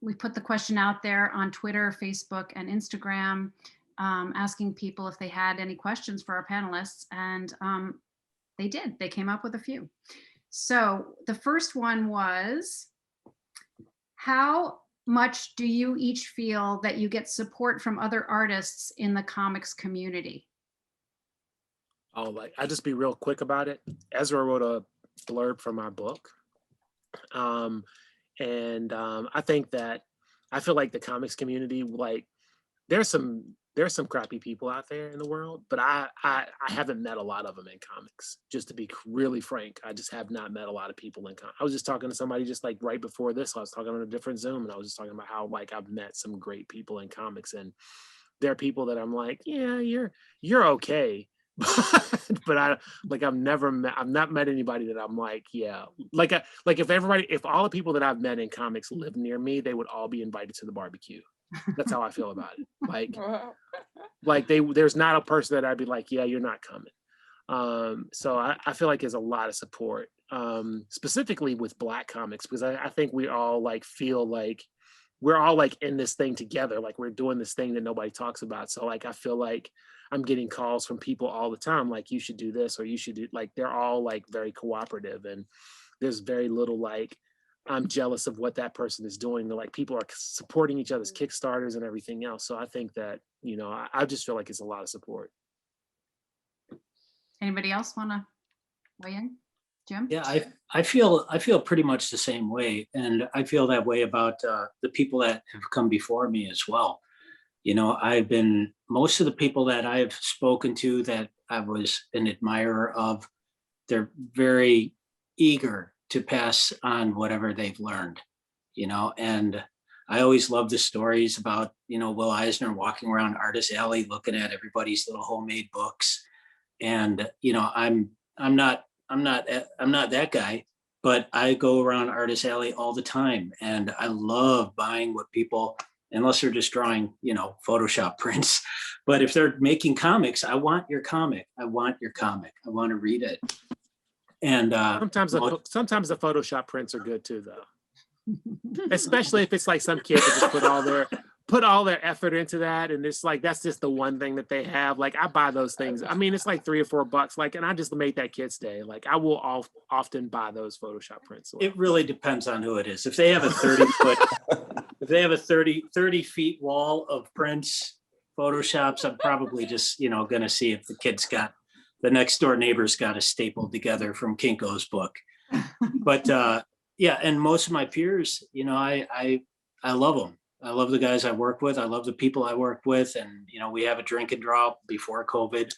the question out there on Twitter, Facebook, and Instagram, asking people if they had any questions for our panelists, and they did. They came up with a few. So the first one was, how much do you each feel that you get support from other artists in the comics community? Oh, like I'll just be real quick about it. Ezra wrote a blurb for my book. I think that I feel like the comics community, like there's some crappy people out there in the world, but I haven't met a lot of them in comics. Just to be really frank, I just have not met a lot of people in comics. I was just talking to somebody just like right before this. I was talking on a different Zoom, and I was just talking about how like I've met some great people in comics, and there are people that I'm like, yeah, you're okay. But I've not met anybody that I'm like, yeah, like if all the people that I've met in comics lived near me, they would all be invited to the barbecue. That's how I feel about it. Like, Wow. like there's not a person that I'd be like, yeah, you're not coming. So I feel like there's a lot of support, specifically with Black comics, because I think we all like feel like we're all like in this thing together. Like we're doing this thing that nobody talks about. So like, I feel like I'm getting calls from people all the time, like you should do this, or you should do, like, they're all like very cooperative, and there's very little like, I'm jealous of what that person is doing. They're like, people are supporting each other's Kickstarters and everything else. So I think that, you know, I just feel like it's a lot of support. Anybody else want to weigh in? Jim? Yeah, I feel pretty much the same way, and I feel that way about the people that have come before me as well. You know, most of the people that I've spoken to that I was an admirer of, they're very eager to pass on whatever they've learned, you know, and I always love the stories about, you know, Will Eisner walking around Artist Alley looking at everybody's little homemade books. And, you know, I'm not that guy, but I go around Artist Alley all the time, and I love buying what people, unless they're just drawing, you know, Photoshop prints. But if they're making comics, I want your comic. I want your comic. I want to read it. And sometimes the Photoshop prints are good too, though. Especially if it's like some kid that just put all their effort into that, and it's like that's just the one thing that they have. Like I buy those things. I mean, it's like $3 or $4. Like, and I just made that kid's day. Like I will often buy those Photoshop prints. It really depends on who it is. If they have a 30-foot, if they have a 30 feet wall of prints, Photoshops, I'm probably just, you know, gonna see if the next door neighbor's got a stapled together from Kinko's book. But yeah, and most of my peers, you know, I love them. I love the guys I work with. I love the people I work with. And, you know, we have a drink and draw before COVID.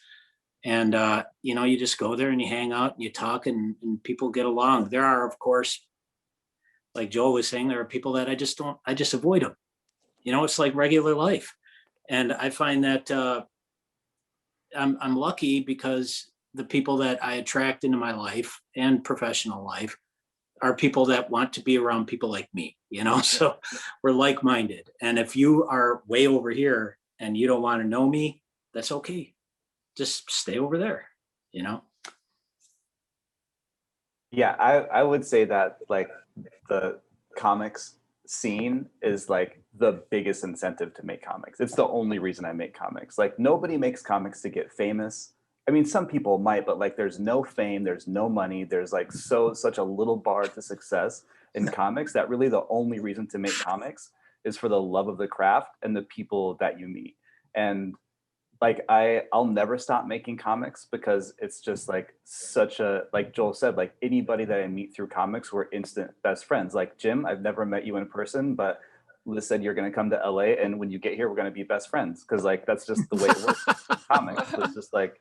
And, you know, you just go there and you hang out and you talk and people get along. There are, of course, like Joel was saying, there are people that I just avoid them. You know, it's like regular life. And I find that I'm lucky because the people that I attract into my life and professional life are people that want to be around people like me, you know, so we're like-minded. And if you are way over here and you don't want to know me, that's okay. Just stay over there, you know? Yeah, I would say that like the comics scene is like the biggest incentive to make comics. It's the only reason I make comics. Like nobody makes comics to get famous. I mean, some people might, but like there's no fame, there's no money, there's like such a little bar to success in comics that really the only reason to make comics is for the love of the craft and the people that you meet. And like I'll never stop making comics because it's just like such a, like Joel said, like anybody that I meet through comics, we're instant best friends. Like Jim, I've never met you in person, but Liz said you're going to come to LA, and when you get here, we're going to be best friends because like that's just the way it works in comics. It's just like,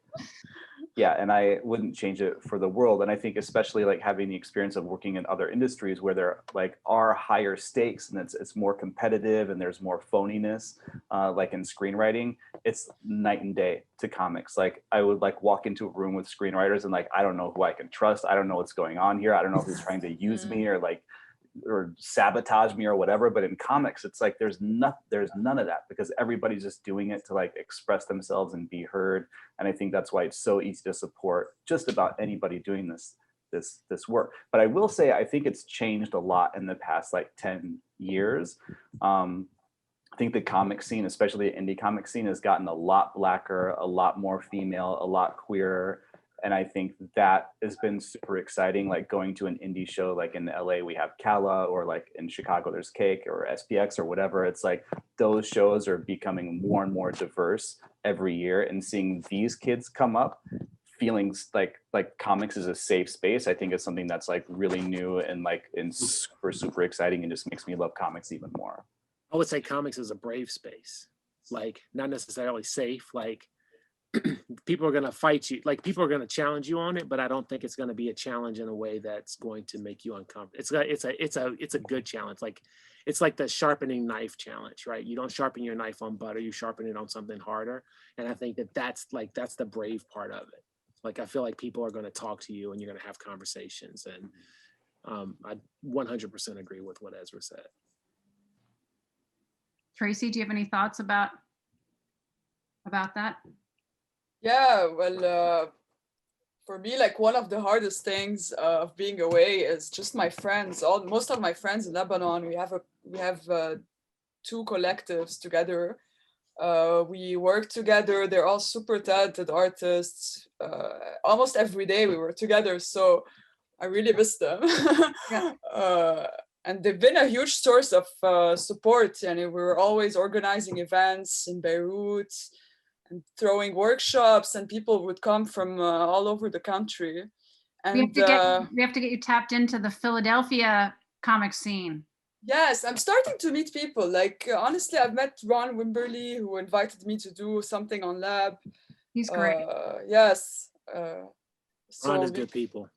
yeah, and I wouldn't change it for the world. And I think especially like having the experience of working in other industries where there like are higher stakes and it's more competitive and there's more phoniness, like in screenwriting, it's night and day to comics. Like I would like walk into a room with screenwriters and like I don't know who I can trust. I don't know what's going on here. I don't know who's trying to use me or sabotage me or whatever. But in comics, it's like there's none of that because everybody's just doing it to like express themselves and be heard. And I think that's why it's so easy to support just about anybody doing this work. But I will say I think it's changed a lot in the past like 10 years. I think the comic scene, especially the indie comic scene, has gotten a lot blacker, a lot more female, a lot queerer. And I think that has been super exciting, like going to an indie show, like in LA, we have Kala, or like in Chicago, there's Cake or SPX or whatever. It's like those shows are becoming more and more diverse every year, and seeing these kids come up feeling like comics is a safe space, I think is something that's like really new and super exciting, and just makes me love comics even more. I would say comics is a brave space, like not necessarily safe, like people are going to fight you, like people are going to challenge you on it, but I don't think it's going to be a challenge in a way that's going to make you uncomfortable. It's a good challenge. Like it's like the sharpening knife challenge, right? You don't sharpen your knife on butter, you sharpen it on something harder. And I think that's the brave part of it. Like I feel like people are going to talk to you and you're going to have conversations. And I 100% agree with what Ezra said. Tracy, do you have any thoughts about that? Yeah, well, for me, like one of the hardest things of being away is just my friends. Most of my friends in Lebanon, we have 2 collectives together. We work together. They're all super talented artists. Almost every day we were together, so I really miss them. Yeah. And they've been a huge source of support. And we were always organizing events in Beirut and throwing workshops, and people would come from all over the country. We have And to get you tapped into the Philadelphia comic scene. yes, I'm starting to meet people. Like honestly, I've met Ron Wimberly, who invited me to do something on Lab. He's great. Yes. Ron is good people.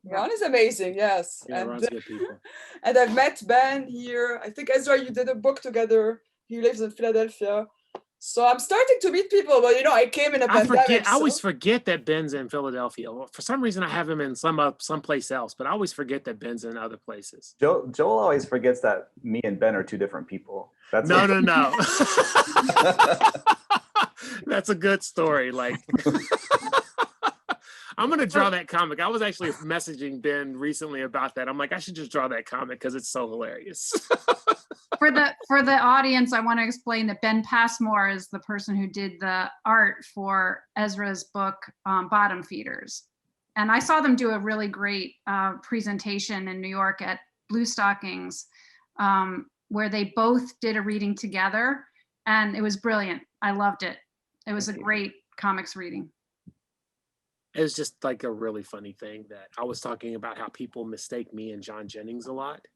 Ron is amazing, yes. Yeah, And Ron's good people. and I've met Ben here. I think Ezra, you did a book together. He lives in Philadelphia. So I'm starting to meet people, but I came in a pandemic. I always forget that Ben's in Philadelphia. For some reason, I have him in someplace else, but I always forget that Ben's in other places. Joel always forgets that me and Ben are two different people. That's No. That's a good story. Like, I'm gonna draw that comic. I was actually messaging Ben recently about that. I'm like, I should just draw that comic because it's so hilarious. For the audience, I want to explain that Ben Passmore is the person who did the art for Ezra's book, Bottom Feeders. And I saw them do a really great presentation in New York at Blue Stockings, where they both did a reading together, and it was brilliant. I loved it. It was a great comics reading. It was just like a really funny thing that I was talking about how people mistake me and John Jennings a lot.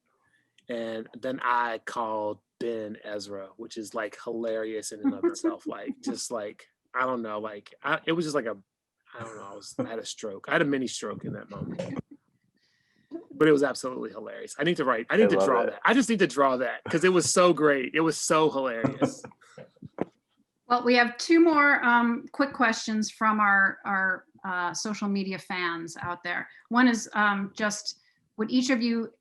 And then I called Ben Ezra, which is like hilarious in and of itself. Like, just like, I don't know, like, it was just like I don't know, I had a stroke. I had a mini stroke in that moment. But it was absolutely hilarious. I need to draw that. I just need to draw that because it was so great. It was so hilarious. Well, we have two more quick questions from our social media fans out there. One is just, would each of you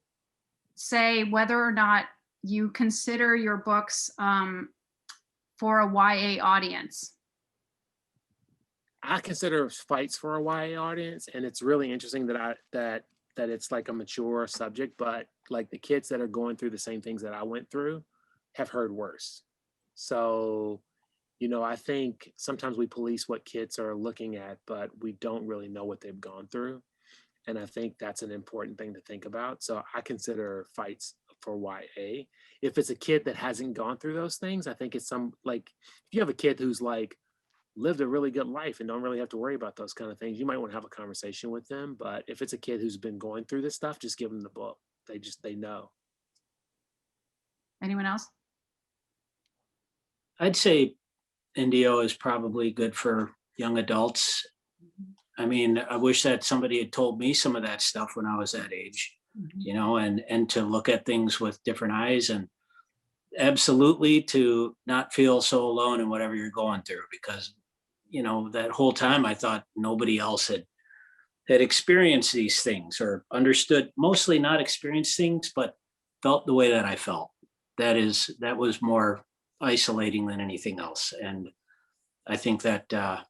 say whether or not you consider your books for a YA audience? I consider Fights for a YA audience, and it's really interesting that it's like a mature subject, but like the kids that are going through the same things that I went through have heard worse. So, I think sometimes we police what kids are looking at, but we don't really know what they've gone through. And I think that's an important thing to think about. So I consider Fights for YA. If it's a kid that hasn't gone through those things, I think it's if you have a kid who's like lived a really good life and don't really have to worry about those kind of things, you might want to have a conversation with them. But if it's a kid who's been going through this stuff, just give them the book. They know. Anyone else? I'd say Indio is probably good for young adults. I mean, I wish that somebody had told me some of that stuff when I was that age, and to look at things with different eyes, and absolutely to not feel so alone in whatever you're going through, because, that whole time I thought nobody else had experienced these things or understood, mostly not experienced things, but felt the way that I felt. That was more isolating than anything else. And I think that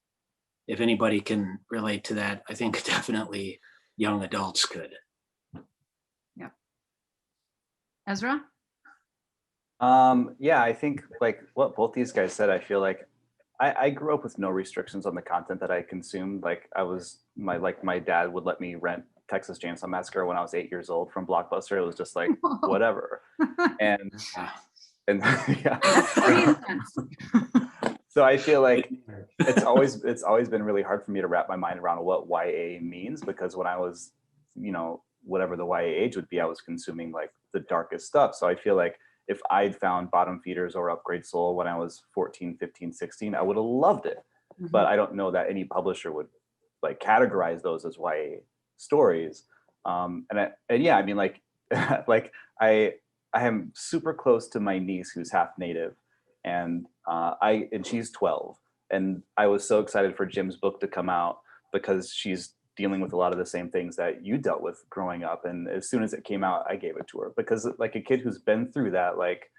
if anybody can relate to that, I think definitely young adults could. Yeah. Ezra? Yeah, I think like what both these guys said, I feel like I grew up with no restrictions on the content that I consumed. Like my dad would let me rent Texas Chainsaw Massacre when I was 8 years old from Blockbuster. It was just like, whatever. And yeah. So I feel like it's always been really hard for me to wrap my mind around what YA means, because when I was, whatever the YA age would be, I was consuming like the darkest stuff. So I feel like if I'd found Bottom Feeders or Upgrade Soul when I was 14, 15, 16, I would have loved it. Mm-hmm. But I don't know that any publisher would like categorize those as YA stories. And yeah, I mean, like, like I am super close to my niece who's half Native, and she's 12, and I was so excited for Jim's book to come out because she's dealing with a lot of the same things that you dealt with growing up. And as soon as it came out, I gave it to her because like a kid who's been through that, like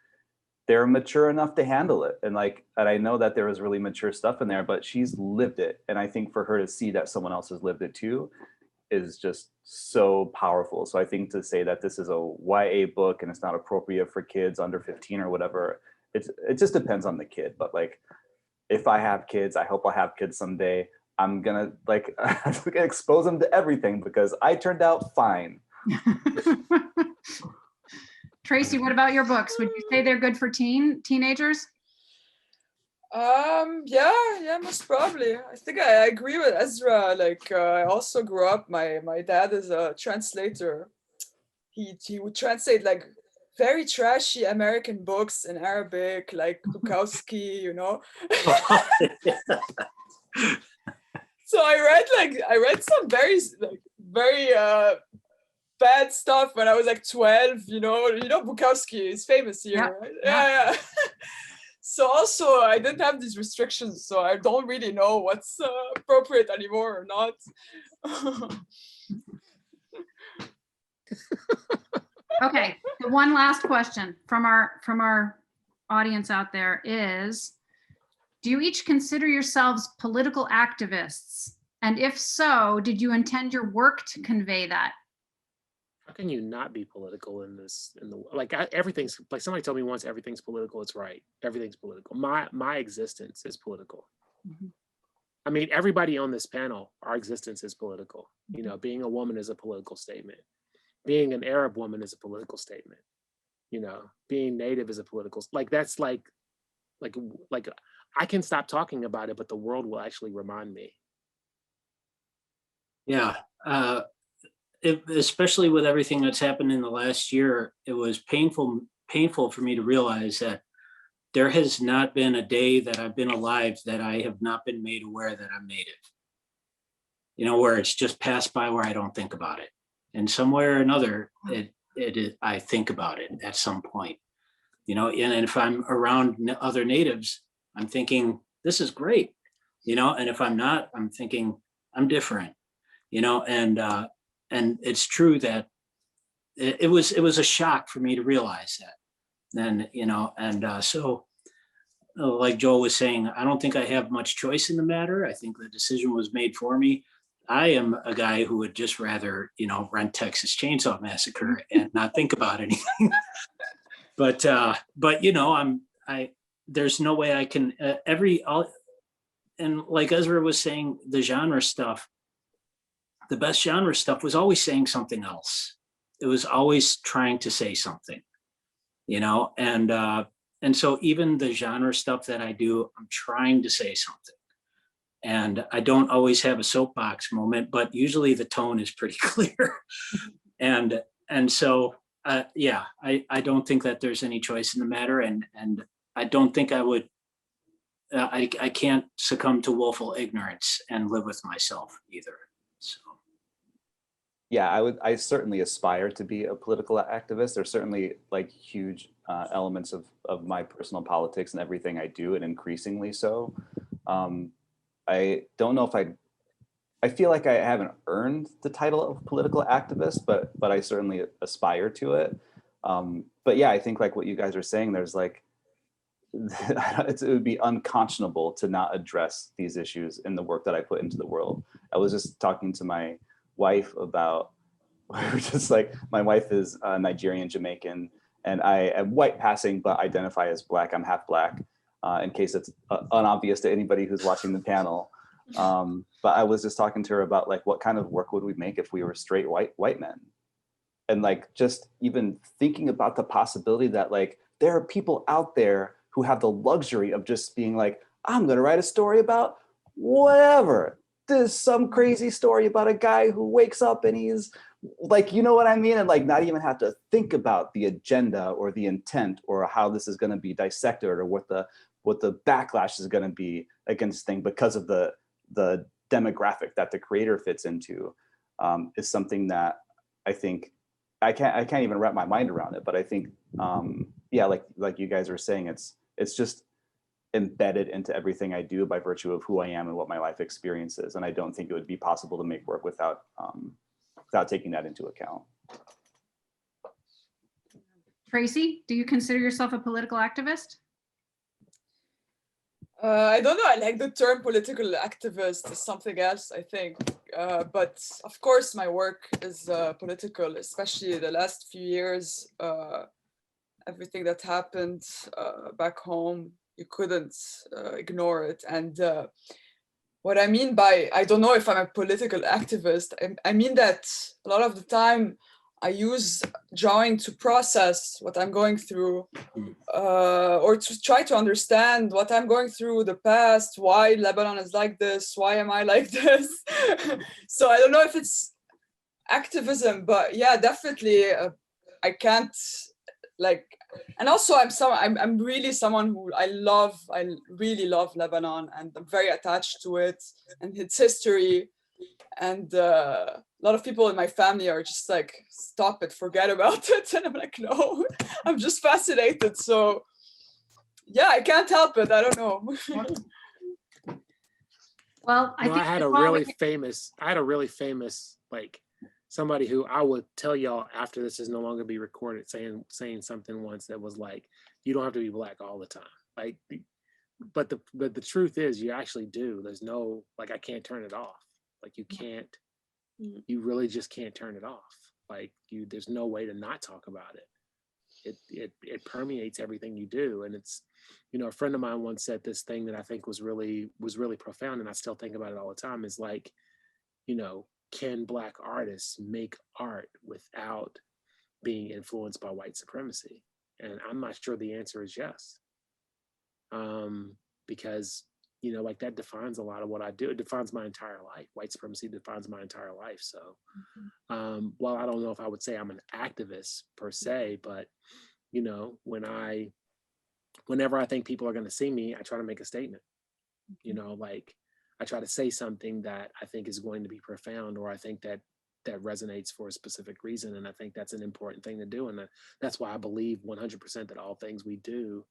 they're mature enough to handle it. And I know that there was really mature stuff in there, but she's lived it. And I think for her to see that someone else has lived it too is just so powerful. So I think to say that this is a YA book and it's not appropriate for kids under 15 or whatever, it just depends on the kid. But like, if I have kids, I hope I have kids someday, I'm gonna expose them to everything because I turned out fine. Tracy, what about your books? Would you say they're good for teenagers? Yeah, most probably. I think I agree with Ezra. Like, I also grew up. My dad is a translator. He would translate like very trashy American books in Arabic, like Bukowski, you know. So I read some very bad stuff when I was like 12. You know Bukowski is famous here, Yeah, right? yeah. Yeah. So also I didn't have these restrictions, so I don't really know what's appropriate anymore or not. Okay, the one last question from our audience out there is, do you each consider yourselves political activists? And if so, did you intend your work to convey that? How can you not be political in this? Everything's like, somebody told me once, everything's political. It's right. Everything's political. My existence is political. Mhm. I mean, everybody on this panel, our existence is political. You know, being a woman is a political statement. Being an Arab woman is a political statement. You know, being Native is a political, that's like I can stop talking about it, but the world will actually remind me. Yeah. Especially with everything that's happened in the last year, it was painful for me to realize that there has not been a day that I've been alive that I have not been made aware that I'm Native. You know, where it's just passed by where I don't think about it. And somewhere or another, I think about it at some point. You know, and if I'm around other natives, I'm thinking, this is great. You know, and if I'm not, I'm thinking, I'm different. You know, and it's true that it was a shock for me to realize that. Then, you know, and so like Joel was saying, I don't think I have much choice in the matter. I think the decision was made for me. I am a guy who would just rather, you know, rent Texas Chainsaw Massacre and not think about anything. But you know, there's no way I can and like Ezra was saying, the genre stuff, the best genre stuff was always saying something else. It was always trying to say something, you know, and so even the genre stuff that I do, I'm trying to say something. And I don't always have a soapbox moment, but usually the tone is pretty clear. and so yeah, I don't think that there's any choice in the matter, and I don't think I would. I can't succumb to willful ignorance and live with myself either. So. Yeah, I certainly aspire to be a political activist. There's certainly like huge elements of my personal politics and everything I do, and increasingly so. I don't know if I feel like I haven't earned the title of political activist, but I certainly aspire to it. But yeah, I think like what you guys are saying, there's like, it would be unconscionable to not address these issues in the work that I put into the world. I was just talking to my wife about, just like, my wife is Nigerian Jamaican, and I am white passing, but identify as Black. I'm half Black, in case it's unobvious to anybody who's watching the panel. But I was just talking to her about like, what kind of work would we make if we were straight white men? And like, just even thinking about the possibility that like, there are people out there who have the luxury of just being like, I'm gonna write a story about whatever. There's some crazy story about a guy who wakes up and he's like, you know what I mean? And like, not even have to think about the agenda or the intent or how this is gonna be dissected or what the backlash is gonna be against thing because of the demographic that the creator fits into, is something that I think I can't even wrap my mind around it. But I think, yeah, like you guys were saying, it's just embedded into everything I do by virtue of who I am and what my life experience is. And I don't think it would be possible to make work without taking that into account. Tracy, do you consider yourself a political activist? I don't know. I like the term political activist. Is something else, I think. But of course, my work is political, especially the last few years. Everything that happened back home, you couldn't ignore it. And what I mean by, I don't know if I'm a political activist, I mean that a lot of the time I use drawing to process what I'm going through, or to try to understand what I'm going through, the past, why Lebanon is like this, why am I like this? So I don't know if it's activism, but yeah, definitely I can't like, and also I'm really someone who I really love Lebanon, and I'm very attached to it and its history. And a lot of people in my family are just like, stop it, forget about it. And I'm like, no, I'm just fascinated. So yeah, I can't help it. I don't know. Well, I think I had a really famous, like somebody who I would tell y'all after this is no longer be recorded saying something once that was like, you don't have to be Black all the time. Like, but the truth is you actually do. There's no, like, I can't turn it off. Like you can't, you really just can't turn it off. Like there's no way to not talk about it. It permeates everything you do. And it's, you know, a friend of mine once said this thing that I think was really profound, and I still think about it all the time, is like, you know, can Black artists make art without being influenced by white supremacy? And I'm not sure the answer is yes. Because, you know, like that defines a lot of what I do. It defines my entire life. White supremacy defines my entire life. So, while I don't know if I would say I'm an activist per se, but, you know, whenever I think people are going to see me, I try to make a statement. You know, like I try to say something that I think is going to be profound, or I think that resonates for a specific reason. And I think that's an important thing to do. And that's why I believe 100% that all things we do,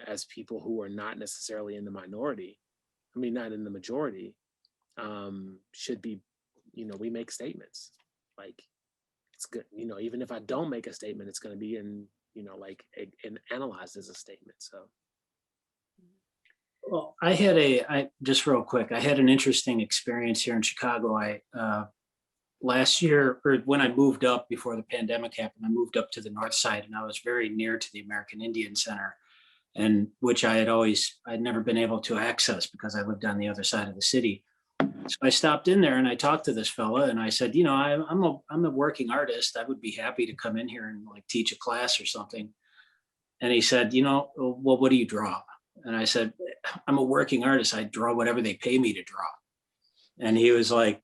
as people who are not necessarily in the minority, I mean, not in the majority, should be, you know, we make statements. Like, it's good, you know, even if I don't make a statement, it's going to be in, you know, like analyzed as a statement. So. Well, just real quick, I had an interesting experience here in Chicago. Last year, or when I moved up before the pandemic happened, I moved up to the north side, and I was very near to the American Indian Center, and which I'd never been able to access because I lived on the other side of the city. So I stopped in there and I talked to this fella, and I said, you know, I'm a working artist. I would be happy to come in here and like teach a class or something. And he said, you know, well, what do you draw? And I said, I'm a working artist. I draw whatever they pay me to draw. And he was like,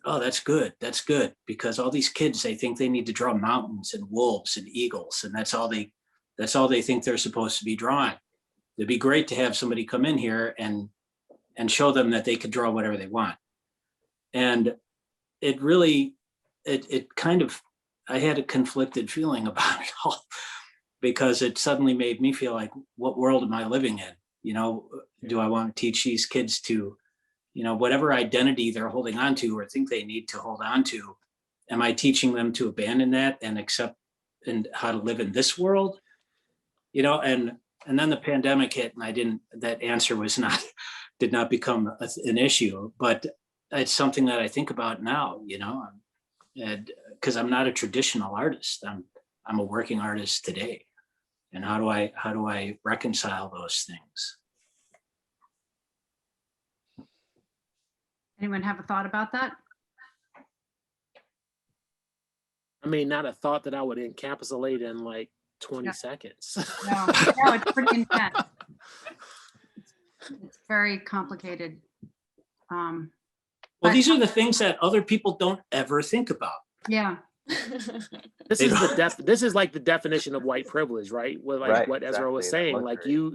oh, that's good. That's good. Because all these kids, they think they need to draw mountains and wolves and eagles. And that's all they think they're supposed to be drawing. It'd be great to have somebody come in here and show them that they could draw whatever they want. And it really, it kind of, I had a conflicted feeling about it all, because it suddenly made me feel like, what world am I living in? You know, do I want to teach these kids to, you know, whatever identity they're holding on to or think they need to hold on to, am I teaching them to abandon that and accept and how to live in this world? You know, and then the pandemic hit, and that answer did not become an issue, but it's something that I think about now, you know, because I'm not a traditional artist. I'm a working artist today. And how do I reconcile those things? Anyone have a thought about that? I mean, not a thought that I would encapsulate in like 20 seconds. No, it's pretty intense. It's very complicated. Well, these are the things that other people don't ever think about. Yeah. This is like the definition of white privilege, right? Well, like right, what Ezra was saying, like you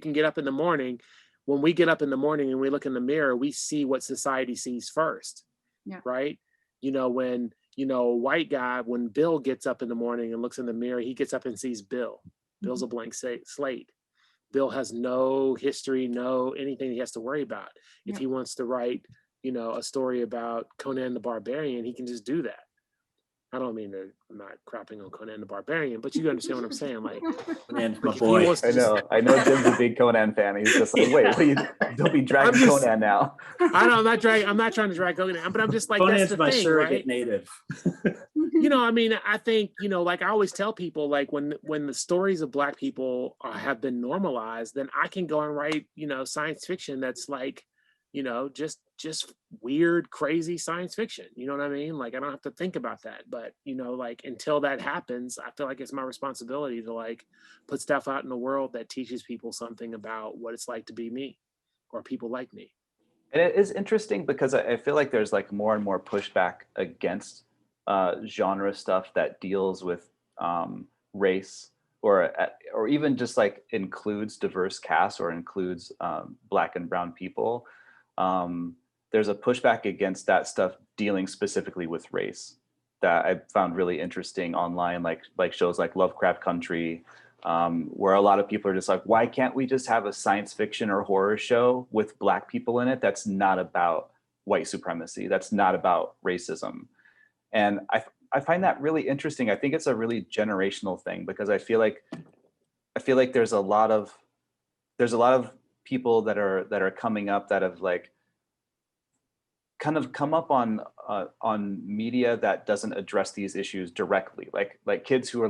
can get up in the morning. When we get up in the morning and we look in the mirror, we see what society sees first. Yeah. Right. You know, when, you know, a white guy, when Bill gets up in the morning and looks in the mirror, he gets up and sees Bill. Bill's a blank slate. Bill has no history, no anything he has to worry about. If he wants to write, you know, a story about Conan the Barbarian, he can just do that. I don't mean to, I'm not crapping on Conan the Barbarian, but you understand what I'm saying. Like, Conan, my boy. I know Jim's a big Conan fan. He's just like, wait, don't be dragging Conan now. I know, I'm not trying to drag Conan, but I'm just like, Conan's that's the my thing, surrogate right? native. You know, I mean, I think, you know, like I always tell people, like when the stories of Black people have been normalized, then I can go and write, you know, science fiction that's like, you know, just weird, crazy science fiction. You know what I mean? Like, I don't have to think about that. But, you know, like, until that happens, I feel like it's my responsibility to like put stuff out in the world that teaches people something about what it's like to be me or people like me. And it is interesting because I feel like there's like more and more pushback against genre stuff that deals with race or even just like includes diverse casts or includes Black and brown people. There's a pushback against that stuff dealing specifically with race that I found really interesting online, like shows like Lovecraft Country, where a lot of people are just like, why can't we just have a science fiction or horror show with Black people in it that's not about white supremacy, that's not about racism? And I find that really interesting. I think it's a really generational thing because I feel like there's a lot of people that are coming up that have like kind of come up on media that doesn't address these issues directly, like kids who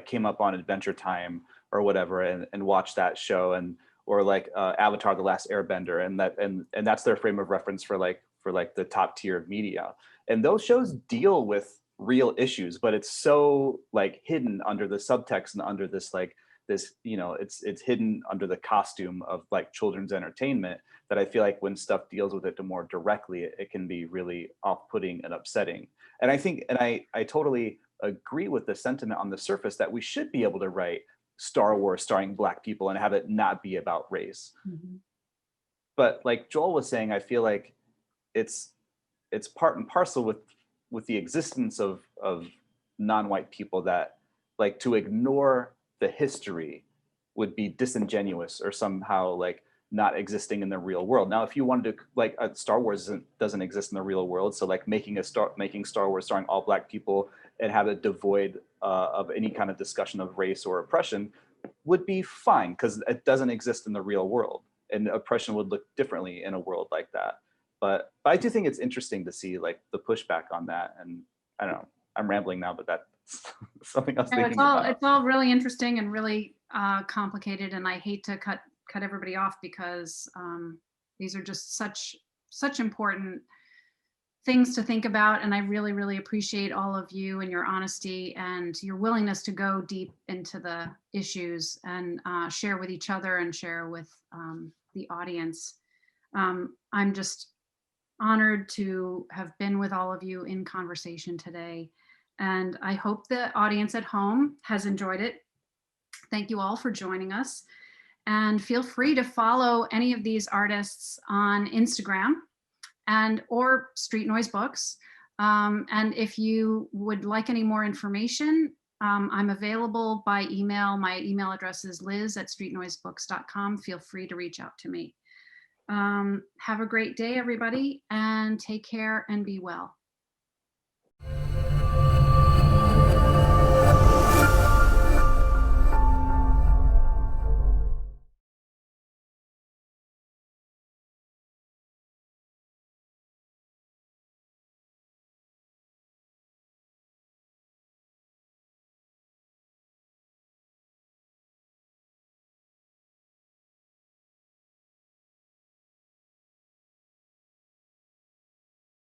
came up on Adventure Time or whatever and watched that show, and or like Avatar: The Last Airbender, and that's their frame of reference for the top tier of media. And those shows deal with real issues, but it's so like hidden under the subtext and under this you know, it's hidden under the costume of like children's entertainment, that I feel like when stuff deals with it more directly, it can be really off-putting and upsetting. And I think, and I totally agree with the sentiment on the surface that we should be able to write Star Wars starring Black people and have it not be about race. Mm-hmm. But like Joel was saying, I feel like it's part and parcel with the existence of non-white people, that like to ignore the history would be disingenuous or somehow like not existing in the real world. Now, if you wanted to like Star Wars doesn't exist in the real world, so like making Star Wars starring all Black people and have it devoid of any kind of discussion of race or oppression would be fine because it doesn't exist in the real world, and oppression would look differently in a world like that. But I do think it's interesting to see like the pushback on that. And I don't know, I'm rambling now, but that's something I was thinking about. It's all really interesting and really complicated, and I hate to cut everybody off because these are just such important things to think about. And I really, really appreciate all of you and your honesty and your willingness to go deep into the issues and share with each other and share with the audience. I'm just honored to have been with all of you in conversation today. And I hope the audience at home has enjoyed it. Thank you all for joining us. And feel free to follow any of these artists on Instagram or Street Noise Books. And if you would like any more information, I'm available by email. My email address is liz@streetnoisebooks.com. Feel free to reach out to me. Have a great day, everybody, and take care and be well.